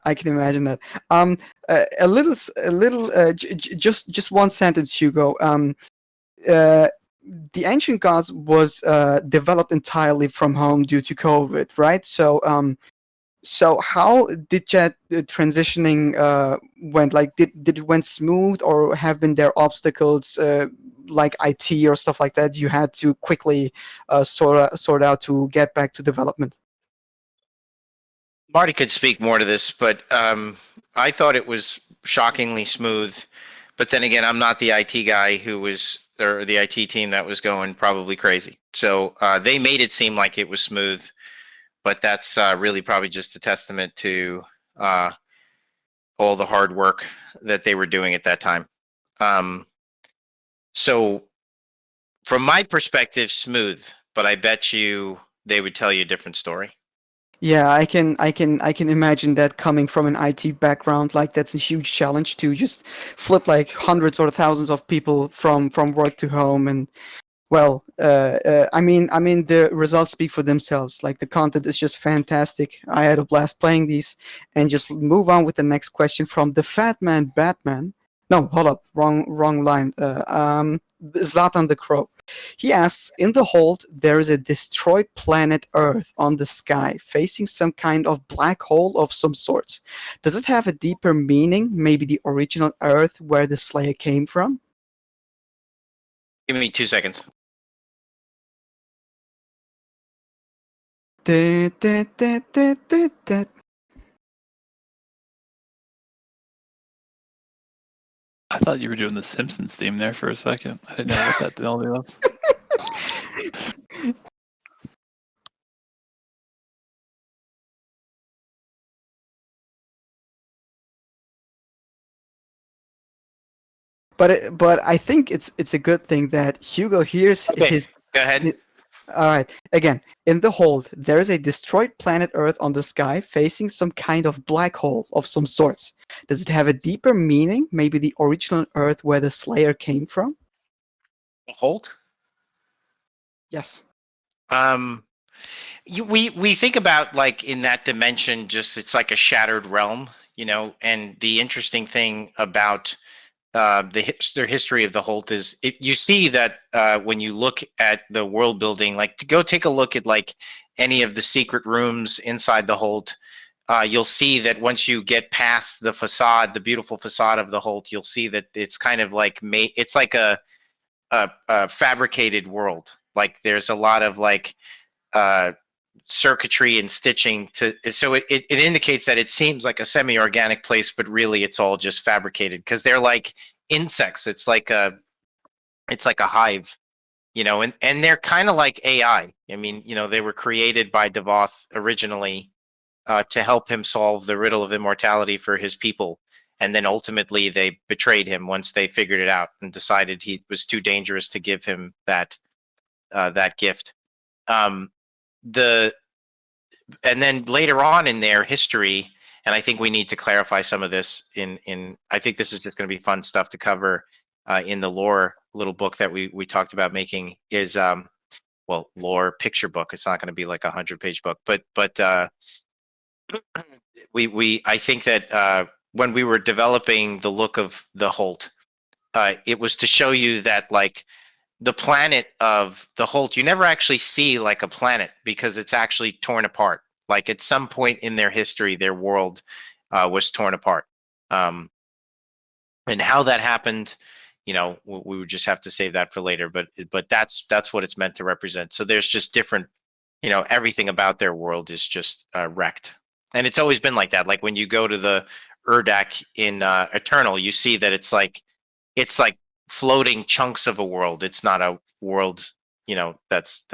I can imagine that. A little, just one sentence, Hugo. The Ancient Gods was developed entirely from home due to COVID, right? So how did that transitioning went? Like, did it went smooth, or have been there obstacles like IT or stuff like that you had to quickly sort out to get back to development? Marty could speak more to this, but I thought it was shockingly smooth. But then again, I'm not the IT guy or the IT team that was going probably crazy. So they made it seem like it was smooth, but that's really probably just a testament to uh, all the hard work that they were doing at that time. Um, so from my perspective, smooth, but I bet you they would tell you a different story. Yeah, I can imagine that coming from an IT background, like that's a huge challenge to just flip like hundreds or thousands of people from work to home. And well, I mean, the results speak for themselves. Like the content is just fantastic. I had a blast playing these, and just move on with the next question from the Fat Man Batman. No, hold up, wrong line. Zlatan the Crow. He asks, in the Holt, there is a destroyed planet Earth on the sky, facing some kind of black hole of some sorts. Does it have a deeper meaning? Maybe the original Earth where the Slayer came from? Give me 2 seconds. Da, da, da, da, da, da. I thought you were doing the Simpsons theme there for a second. I didn't know what that melody was. But I think it's a good thing that Hugo hears Okay, his. go ahead. All right. Again, in the Hold, there is a destroyed planet Earth on the sky facing some kind of black hole of some sorts. Does it have a deeper meaning? Maybe the original Earth where the Slayer came from? Holt. Yes. Um, we think about like in that dimension, just it's like a shattered realm, And the interesting thing about their history of the Holt is you see that when you look at the world building, like to go take a look at like any of the secret rooms inside the Holt. You'll see that once you get past the facade, the beautiful facade of the Holt, you'll see that it's kind of like it's like a fabricated world. Like there's a lot of like uh, circuitry and stitching so it indicates that it seems like a semi-organic place, but really it's all just fabricated because they're like insects. It's like a hive, and they're kind of like AI. I mean, they were created by Devoth originally to help him solve the riddle of immortality for his people. And then ultimately they betrayed him once they figured it out and decided he was too dangerous to give him that gift. Um, the then later on in their history, and I think we need to clarify some of this in I think this is just going to be fun stuff to cover in the lore little book that we talked about making is well, lore picture book. It's not going to be like 100-page book, but we I think that when we were developing the look of the Holt, it was to show you that like the planet of the Holt, you never actually see like a planet because it's actually torn apart. Like at some point in their history, their world was torn apart. And how that happened, you know, we would just have to save that for later. But that's what it's meant to represent. So there's just different, you know, everything about their world is just wrecked, and it's always been like that. Like when you go to the Urdak in Eternal, you see that it's like floating chunks of a world. It's not a world, you know, that's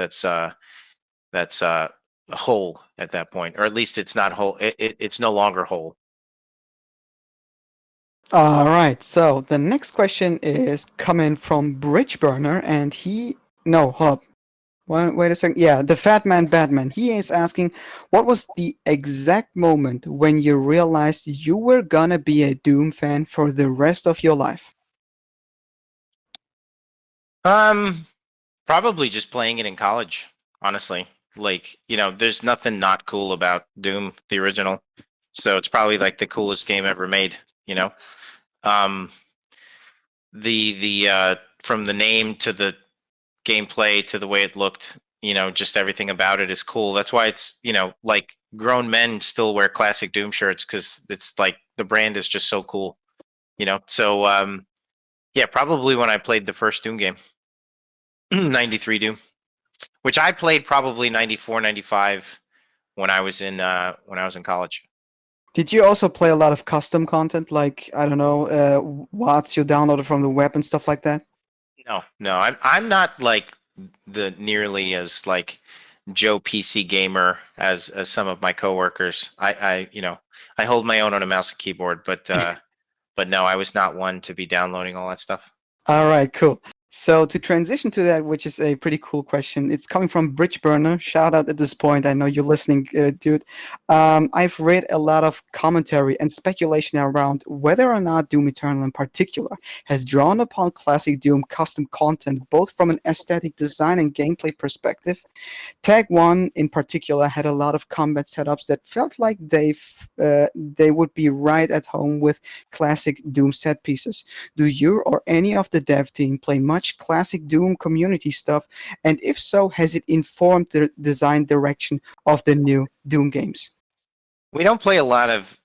whole at that point, or at least it's not whole. It's no longer whole. All right. So the next question is coming from Bridge Burner, and he no, hold up. Wait a second. Yeah, the Fat Man Batman. He is asking, what was the exact moment when you realized you were gonna be a Doom fan for the rest of your life? Probably just playing it in college, honestly. Like, you know, there's nothing not cool about Doom, the original. So it's probably like the coolest game ever made, you know. Um the from the name to the gameplay to the way it looked, you know, just everything about it is cool. That's why it's, you know, like grown men still wear classic Doom shirts cuz it's like the brand is just so cool, you know. So yeah, probably when I played the first Doom game. 93 Doom. Which I played probably 94, 95 when I was in college. Did you also play a lot of custom content, like I don't know, WATs you downloaded from the web and stuff like that? No, I'm not like the nearly as like Joe PC gamer as some of my coworkers. I you know, I hold my own on a mouse and keyboard, but no, I was not one to be downloading all that stuff. All right, cool. So to transition to that, which is a pretty cool question, it's coming from Bridge Burner. Shout out at this point. I know you're listening, dude. I've read a lot of commentary and speculation around whether or not Doom Eternal in particular has drawn upon classic Doom custom content, both from an aesthetic design and gameplay perspective. Tag 1 in particular had a lot of combat setups that felt like they would be right at home with classic Doom set pieces. Do you or any of the dev team play much classic Doom community stuff? And if so, has it informed the design direction of the new Doom games? We don't play a lot of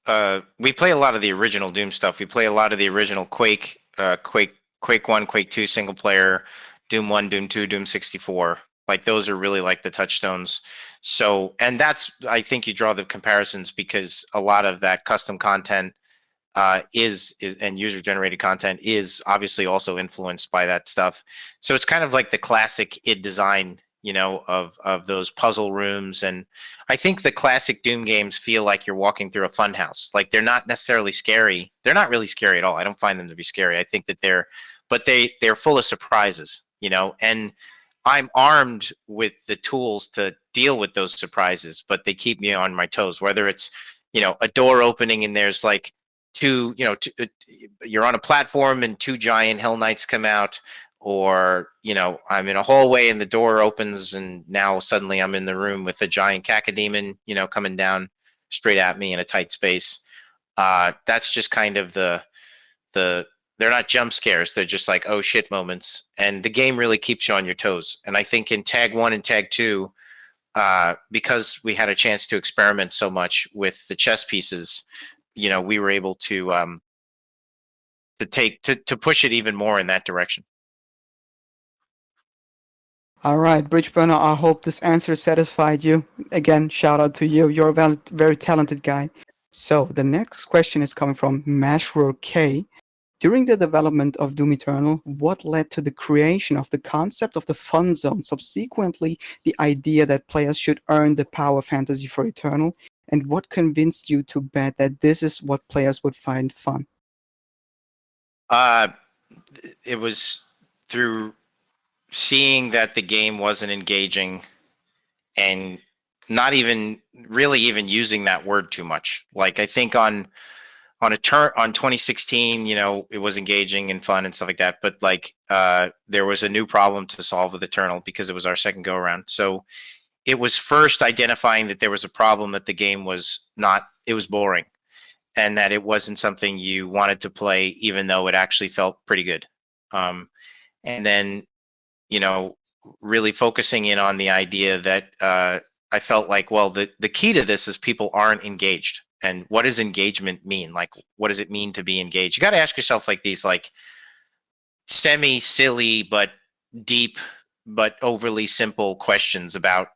we play a lot of the original Doom stuff. We play a lot of the original Quake 1, Quake 2 single player, Doom 1, Doom 2, Doom 64. Like those are really like the touchstones. So, and that's I think you draw the comparisons because a lot of that custom content is and user generated content is obviously also influenced by that stuff. So it's kind of like the classic id design, you know, of those puzzle rooms. And I think the classic Doom games feel like you're walking through a fun house. Like they're not necessarily scary. They're not really scary at all. I don't find them to be scary. I think that but they're full of surprises, you know. And I'm armed with the tools to deal with those surprises, but they keep me on my toes. Whether it's, you know, a door opening and there's like you're on a platform and two giant hell knights come out, or you know, I'm in a hallway and the door opens and now suddenly I'm in the room with a giant cacodemon, you know, coming down straight at me in a tight space. That's just kind of the they're not jump scares, they're just like oh shit moments, and the game really keeps you on your toes. And I think in tag 1 and tag 2, because we had a chance to experiment so much with the chess pieces, you know, we were able to push it even more in that direction. All right, Bridge Burner, I hope this answer satisfied you. Again, shout out to you. You're a very talented guy. So the next question is coming from Mashroor K. During the development of Doom Eternal, what led to the creation of the concept of the fun zone, subsequently the idea that players should earn the power fantasy for Eternal, and what convinced you to bet that this is what players would find fun? Uh, it was through seeing that the game wasn't engaging and not even really even using that word too much. Like I think on a turn on 2016, it was engaging and fun and stuff like that. But like there was a new problem to solve with Eternal because it was our second go around. So it was first identifying that there was a problem, that the game was not, it was boring, and that it wasn't something you wanted to play, even though it actually felt pretty good. And then, you know, really focusing in on the idea that I felt like, well, the key to this is people aren't engaged. And what does engagement mean? Like, what does it mean to be engaged? You got to ask yourself like these, like semi silly, but deep, but overly simple questions about,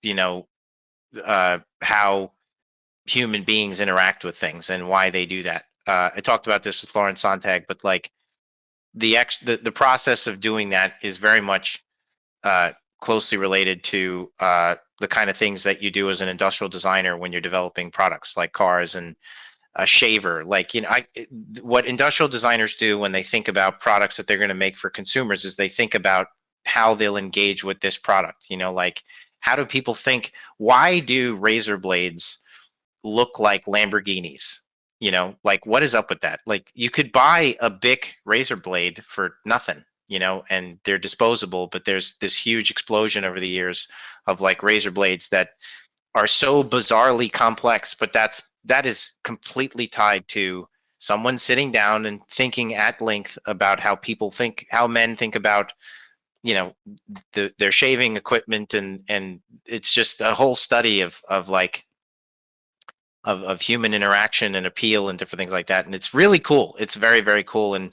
you know, how human beings interact with things and why they do that. I talked about this with Florence Sontag, but like the process of doing that is very much uh, closely related to the kind of things that you do as an industrial designer when you're developing products like cars and a shaver. Like, what industrial designers do when they think about products that they're going to make for consumers is they think about how they'll engage with this product. Like, how do people think? Why do razor blades look like Lamborghinis? Like, what is up with that? Like, you could buy a Bic razor blade for nothing, and they're disposable, but there's this huge explosion over the years of like razor blades that are so bizarrely complex, but that is completely tied to someone sitting down and thinking at length about how men think about, you know, their shaving equipment, and it's just a whole study of human interaction and appeal and different things like that. And it's really cool. It's very, very cool. And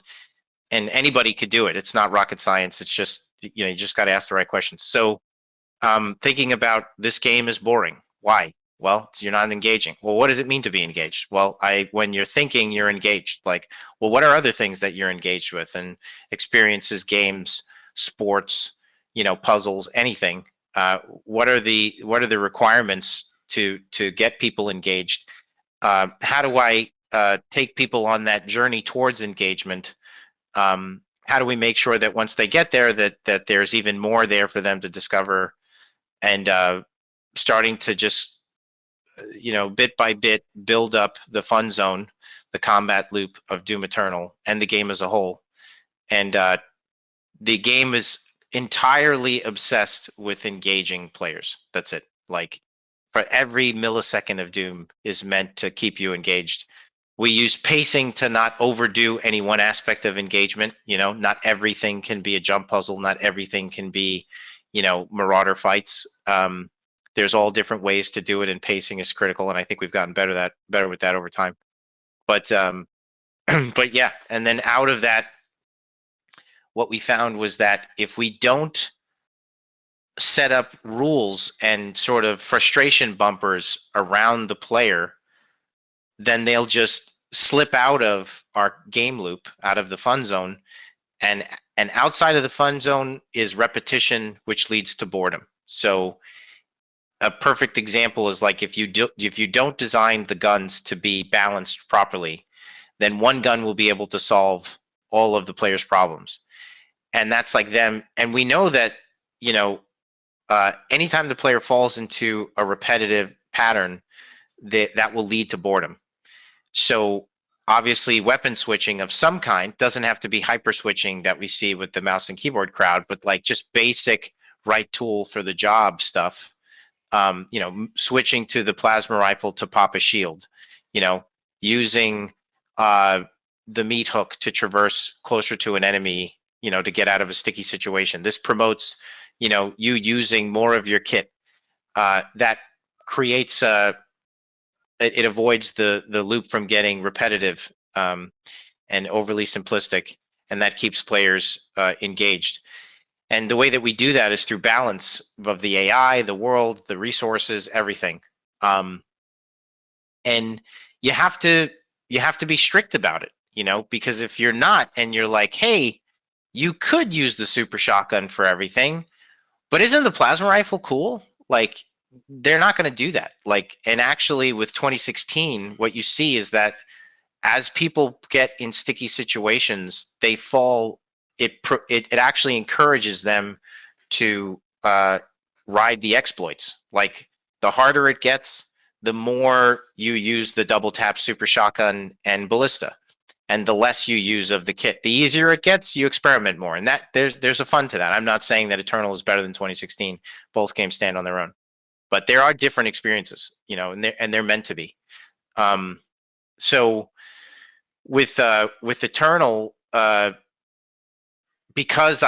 anybody could do it. It's not rocket science. It's just, you just got to ask the right questions. So thinking about this game is boring. Why? Well, you're not engaging. Well, what does it mean to be engaged? Well, when you're thinking, you're engaged. Like, well, what are other things that you're engaged with? And experiences, games, sports, puzzles, anything. What are the requirements to get people engaged? How do I take people on that journey towards engagement? How do we make sure that once they get there, that there's even more there for them to discover, and starting to just, bit by bit build up the fun zone, the combat loop of Doom Eternal and the game as a whole. And the game is entirely obsessed with engaging players. That's it. Like, for every millisecond of Doom is meant to keep you engaged. We use pacing to not overdo any one aspect of engagement. Not everything can be a jump puzzle. Not everything can be, marauder fights. There's all different ways to do it, and pacing is critical. And I think we've gotten better with that over time. But but yeah, and then out of that, what we found was that if we don't set up rules and sort of frustration bumpers around the player, then they'll just slip out of our game loop, out of the fun zone, and outside of the fun zone is repetition, which leads to boredom. So a perfect example is like, if you don't design the guns to be balanced properly, then one gun will be able to solve all of the player's problems. And that's like them. And we know that, anytime the player falls into a repetitive pattern, that will lead to boredom. So obviously weapon switching of some kind doesn't have to be hyper switching that we see with the mouse and keyboard crowd, but like just basic right tool for the job stuff. Switching to the plasma rifle to pop a shield, using the meat hook to traverse closer to an enemy, to get out of a sticky situation. This promotes, you using more of your kit. That creates it avoids the loop from getting repetitive and overly simplistic, and that keeps players engaged. And the way that we do that is through balance of the AI, the world, the resources, everything. And you have to be strict about it, because if you're not, and you're like, hey, you could use the super shotgun for everything, but isn't the plasma rifle cool? Like, they're not going to do that. Like, and actually with 2016, what you see is that as people get in sticky situations, they fall. It actually encourages them to ride the exploits. Like, The harder it gets, the more you use the double tap, super shotgun, and ballista, and the less you use of the kit. The easier it gets, you experiment more, and that there's a fun to that. I'm not saying that Eternal is better than 2016. Both games stand on their own, but there are different experiences, and they're meant to be. So with Eternal, because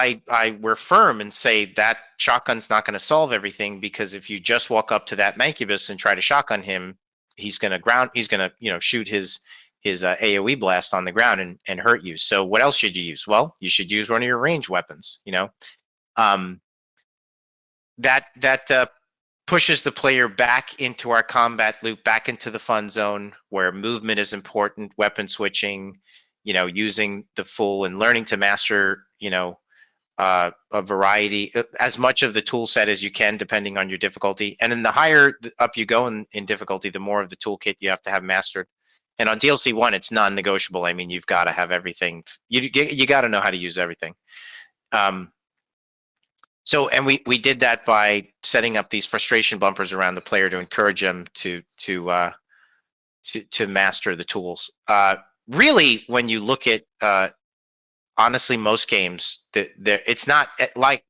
we're firm and say that shotgun's not going to solve everything, because if you just walk up to that Mancubus and try to shotgun him, he's going to shoot his AoE blast on the ground and hurt you. So what else should you use? Well, you should use one of your ranged weapons. That pushes the player back into our combat loop, back into the fun zone where movement is important, weapon switching, using the full and learning to master, a variety, as much of the tool set as you can, depending on your difficulty. And then the higher up you go in difficulty, the more of the toolkit you have to have mastered. And on DLC 1, it's non-negotiable. I mean, you've got to have everything. You got to know how to use everything. And we did that by setting up these frustration bumpers around the player to encourage them to master the tools. Really, when you look at honestly, most games, it's not like,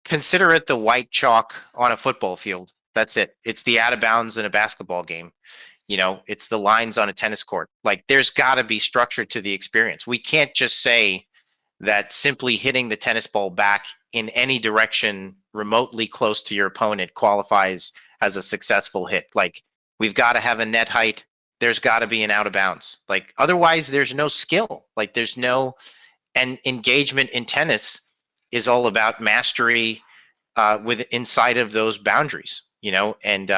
consider it the white chalk on a football field. That's it. It's the out of bounds in a basketball game. It's the lines on a tennis court. Like, there's got to be structure to the experience. We can't just say that simply hitting the tennis ball back in any direction remotely close to your opponent qualifies as a successful hit. Like, we've got to have a net height. There's got to be an out of bounds. Like, otherwise, there's no skill. Like, there's no. And engagement in tennis is all about mastery inside of those boundaries, and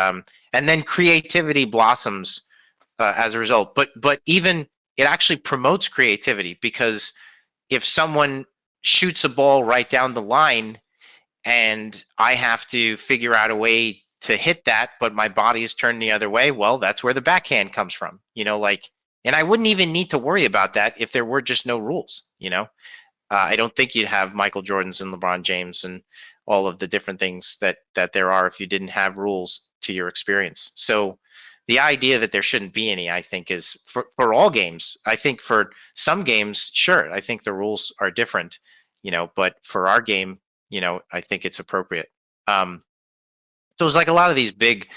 then creativity blossoms as a result. But even it actually promotes creativity, because if someone shoots a ball right down the line and I have to figure out a way to hit that, but my body is turned the other way, well, that's where the backhand comes from, and I wouldn't even need to worry about that if there were just no rules, I don't think you'd have Michael Jordans and LeBron James and all of the different things that there are if you didn't have rules to your experience. So the idea that there shouldn't be any, I think, is for all games. I think for some games, sure, I think the rules are different, but for our game, I think it's appropriate. So it's like a lot of these big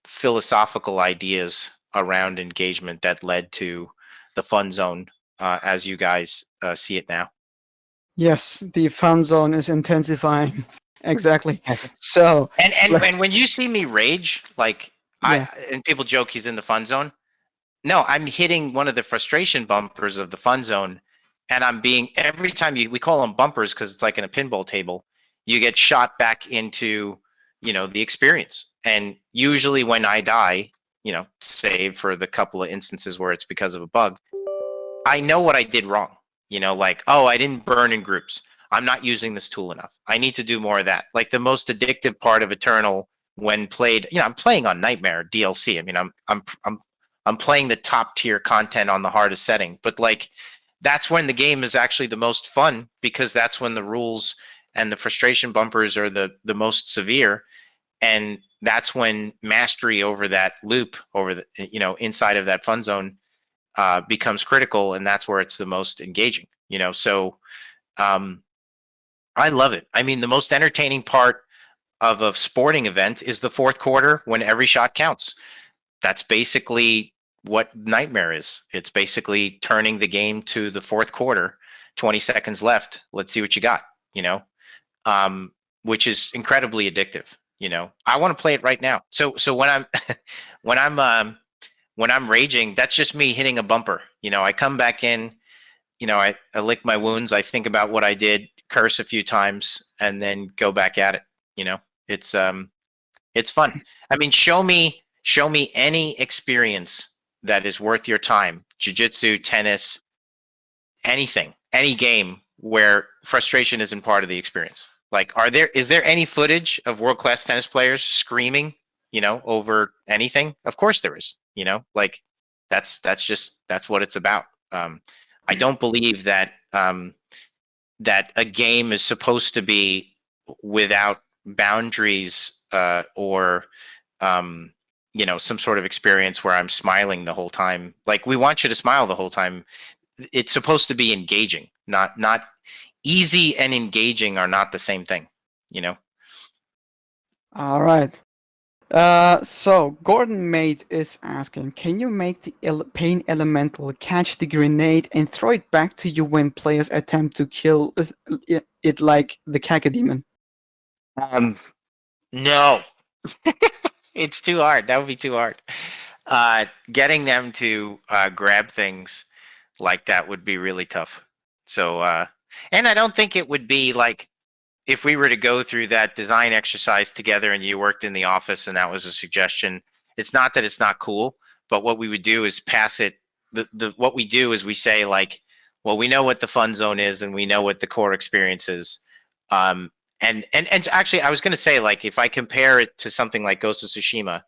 philosophical ideas around engagement that led to the fun zone as you guys see it now. Yes, the fun zone is intensifying. Exactly. So and when you see me rage, like, yeah. and people joke he's in the fun zone. No, I'm hitting one of the frustration bumpers of the fun zone, and every time we call them bumpers because it's like in a pinball table, you get shot back into, the experience. And usually when I die, save for the couple of instances where it's because of a bug, I know what I did wrong. Like, oh, I didn't burn in groups. I'm not using this tool enough. I need to do more of that. Like, the most addictive part of Eternal when played, I'm playing on Nightmare DLC. I mean, I'm playing the top tier content on the hardest setting, but like, that's when the game is actually the most fun, because that's when the rules and the frustration bumpers are the most severe. And that's when mastery over that loop, over the, inside of that fun zone becomes critical, and that's where it's the most engaging. So I love it. I mean, the most entertaining part of a sporting event is the fourth quarter, when every shot counts. That's basically what Nightmare is. It's basically turning the game to the fourth quarter, 20 seconds left. Let's see what you got, which is incredibly addictive. I want to play it right now. So when I'm when I'm raging, that's just me hitting a bumper. I come back in, I lick my wounds. I think about what I did, curse a few times, and then go back at it. It's fun. I mean, show me any experience that is worth your time. Jiu-jitsu, tennis, anything, any game where frustration isn't part of the experience. Like, is there any footage of world-class tennis players screaming, over anything? Of course there is. Like, that's what it's about. I don't believe that that a game is supposed to be without boundaries or some sort of experience where I'm smiling the whole time. Like, we want you to smile the whole time. It's supposed to be engaging, not easy and engaging are not the same thing, you know? All right. So Gordon Mate is asking, can you make the pain elemental catch the grenade and throw it back to you when players attempt to kill it like the Cacodemon? No, it's too hard. That would be too hard. Getting them to grab things like that would be really tough. So, and I don't think it would be like, if we were to go through that design exercise together and you worked in the office and that was a suggestion, it's not that it's not cool, but what we would do is pass it. What we do is we say, like, well, we know what the fun zone is and we know what the core experience is. And actually, I was going to say, like, if I compare it to something like Ghost of Tsushima,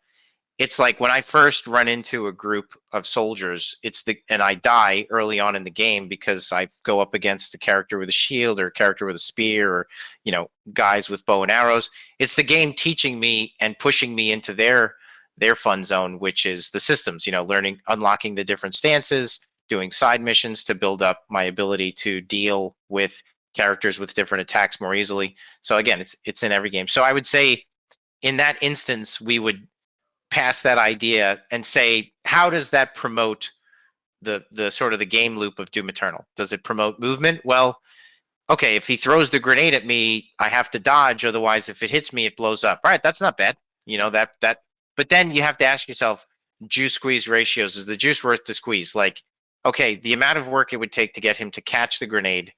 it's like when I first run into a group of soldiers, and I die early on in the game because I go up against a character with a shield or a character with a spear, or guys with bow and arrows. It's the game teaching me and pushing me into their fun zone, which is the systems. Learning, unlocking the different stances, doing side missions to build up my ability to deal with characters with different attacks more easily. So again, it's in every game. So I would say in that instance, we would pass that idea and say, how does that promote the sort of the game loop of Doom Eternal? Does it promote movement? Well, okay, if he throws the grenade at me, I have to dodge. Otherwise, if it hits me, it blows up. All right, that's not bad. That. But then you have to ask yourself, juice squeeze ratios. Is the juice worth the squeeze? Like, okay, the amount of work it would take to get him to catch the grenade,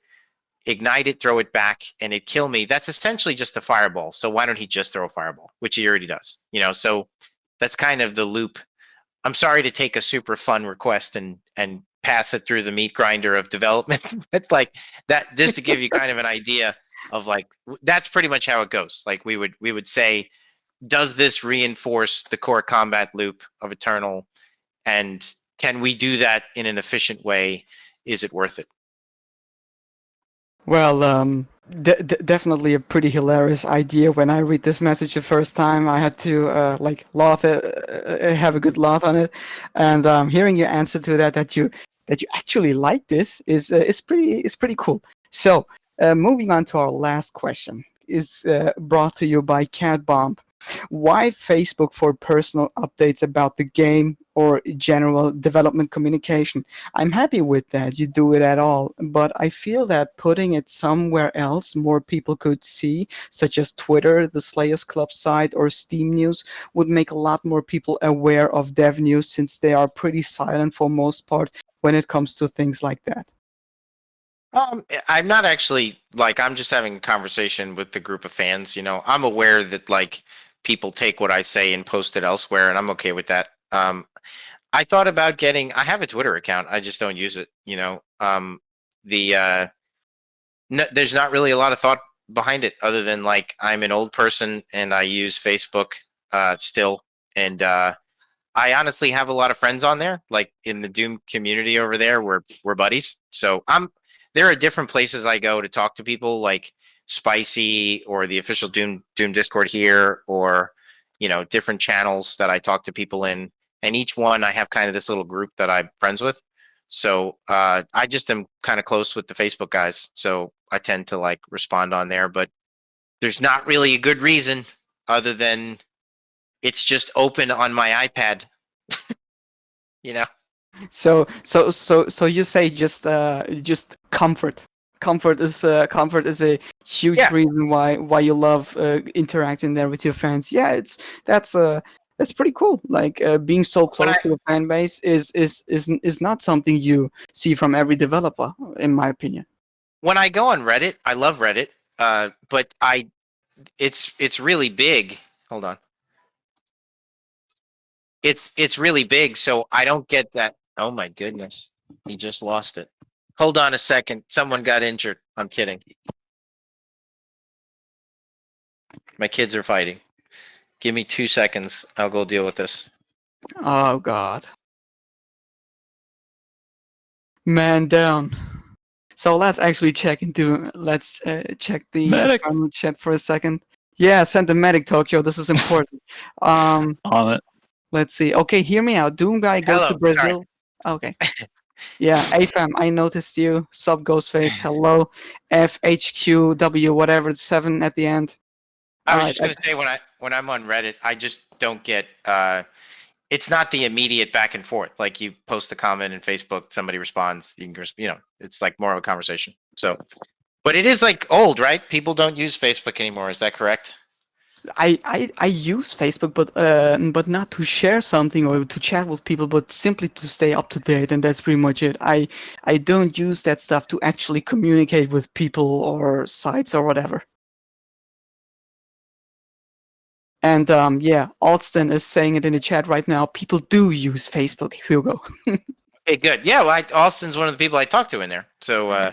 ignite it, throw it back, and it kill me. That's essentially just a fireball. So why don't he just throw a fireball, which he already does? So that's kind of the loop. I'm sorry to take a super fun request and pass it through the meat grinder of development. It's like that, just to give you kind of an idea of, like, that's pretty much how it goes. Like, we would say, does this reinforce the core combat loop of Eternal, and can we do that in an efficient way? Is it worth it? Well, definitely a pretty hilarious idea. When I read this message the first time, I had to laugh, have a good laugh on it, and hearing your answer to that you actually like this is pretty cool. So, moving on to our last question is brought to you by Cat Bomb. Why Facebook for personal updates about the game or general development communication? I'm happy with that you do it at all, but I feel that putting it somewhere else more people could see, such as Twitter, the Slayers Club site, or Steam News, would make a lot more people aware of dev news, since they are pretty silent for most part when it comes to things like that. I'm not actually, like, I'm just having a conversation with the group of fans. I'm aware that, like, people take what I say and post it elsewhere, and I'm okay with that. I thought about I have a Twitter account. I just don't use it. There's not really a lot of thought behind it, other than, like, I'm an old person and I use Facebook still, and I honestly have a lot of friends on there, like in the Doom community over there. We're buddies. So there are different places I go to talk to people, like Spicy or the official Doom Discord here, or different channels that I talk to people in. And each one I have kind of this little group that I'm friends with. So I just am kind of close with the Facebook guys. So I tend to, like, respond on there, but there's not really a good reason other than it's just open on my iPad. you know So you say just comfort. Comfort is a huge Yeah. reason why you love interacting there with your fans. Yeah, that's that's pretty cool. Like being so close to the fan base is not something you see from every developer, in my opinion. When I go on Reddit, I love Reddit, but it's really big. Hold on. It's really big, so I don't get that. Oh my goodness, he just lost it. Hold on a second. Someone got injured. I'm kidding. My kids are fighting. Give me 2 seconds. I'll go deal with this. Oh God, man down. So let's actually check the Medic! internal chat for a second. Yeah, send the medic, Tokyo. This is important. Um, On it. let's see. Okay, hear me out. Doomguy goes to Hello. Sorry. Brazil. Okay. Yeah, AFAM, I noticed you. Sub Ghostface, hello. FHQW, whatever, 7 at the end. I All was right. just gonna say when I'm on Reddit, I just don't get. It's not the immediate back and forth. Like you post a comment in Facebook, somebody responds. You can, it's like more of a conversation. So, but it is like old, right? People don't use Facebook anymore. Is that correct? I use Facebook, but not to share something or to chat with people, but simply to stay up to date, and that's pretty much it. I don't use that stuff to actually communicate with people or sites or whatever. And yeah, Alston is saying it in the chat right now. People do use Facebook, Hugo. Okay, good. Yeah, well, Austin's one of the people I talk to in there. So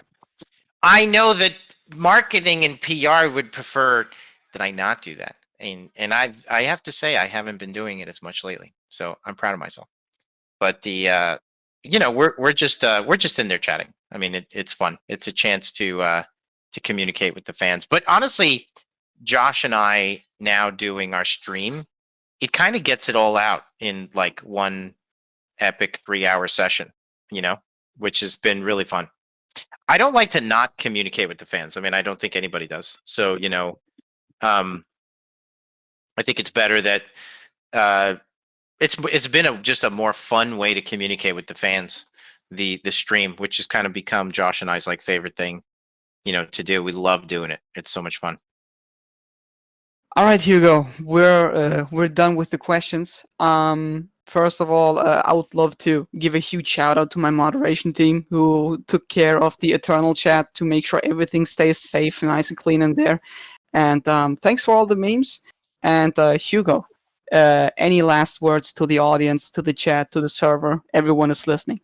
I know that marketing and PR would prefer that I not do that. And I have to say I haven't been doing it as much lately. So I'm proud of myself. But we're just in there chatting. I mean, it's fun. It's a chance to communicate with the fans. But honestly, Josh and I now doing our stream, it kind of gets it all out in like one epic 3-hour session, you know, which has been really fun. I don't like to not communicate with the fans. I mean, I don't think anybody does. So, um, I think it's better that it's been just a more fun way to communicate with the fans, the stream, which has kind of become Josh and I's like favorite thing, to do. We love doing it. It's so much fun. All right, Hugo, we're done with the questions. First of all, I would love to give a huge shout out to my moderation team who took care of the Eternal chat to make sure everything stays safe, nice and clean in there. And thanks for all the memes. And Hugo, any last words to the audience, to the chat, to the server? Everyone is listening.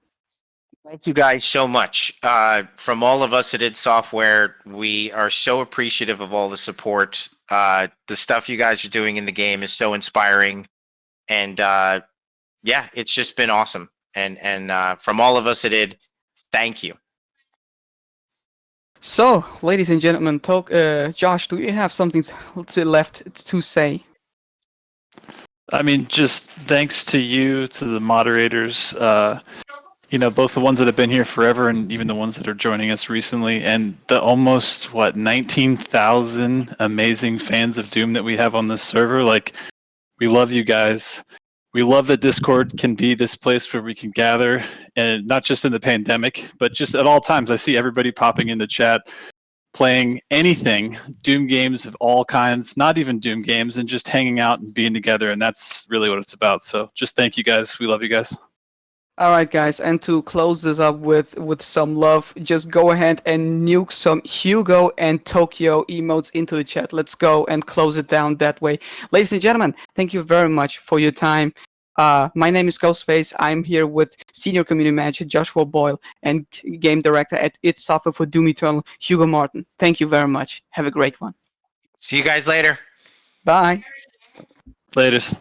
Thank you guys so much. From all of us at id Software, we are so appreciative of all the support. The stuff you guys are doing in the game is so inspiring. And yeah, it's just been awesome. And from all of us at id, thank you. So, ladies and gentlemen, Josh, do you have something left to say? I mean, just thanks to you, to the moderators, both the ones that have been here forever and even the ones that are joining us recently, and the almost, 19,000 amazing fans of Doom that we have on this server. Like, we love you guys. We love that Discord can be this place where we can gather, and not just in the pandemic, but just at all times. I see everybody popping into chat, playing anything, Doom games of all kinds, not even Doom games, and just hanging out and being together, and that's really what it's about. So just thank you guys. We love you guys. All right, guys, and to close this up with some love, just go ahead and nuke some Hugo and Tokyo emotes into the chat. Let's go and close it down that way. Ladies and gentlemen, thank you very much for your time. My name is Ghostface. I'm here with Senior Community Manager Joshua Boyle and Game Director at id Software for Doom Eternal, Hugo Martin. Thank you very much. Have a great one. See you guys later. Bye. Laters.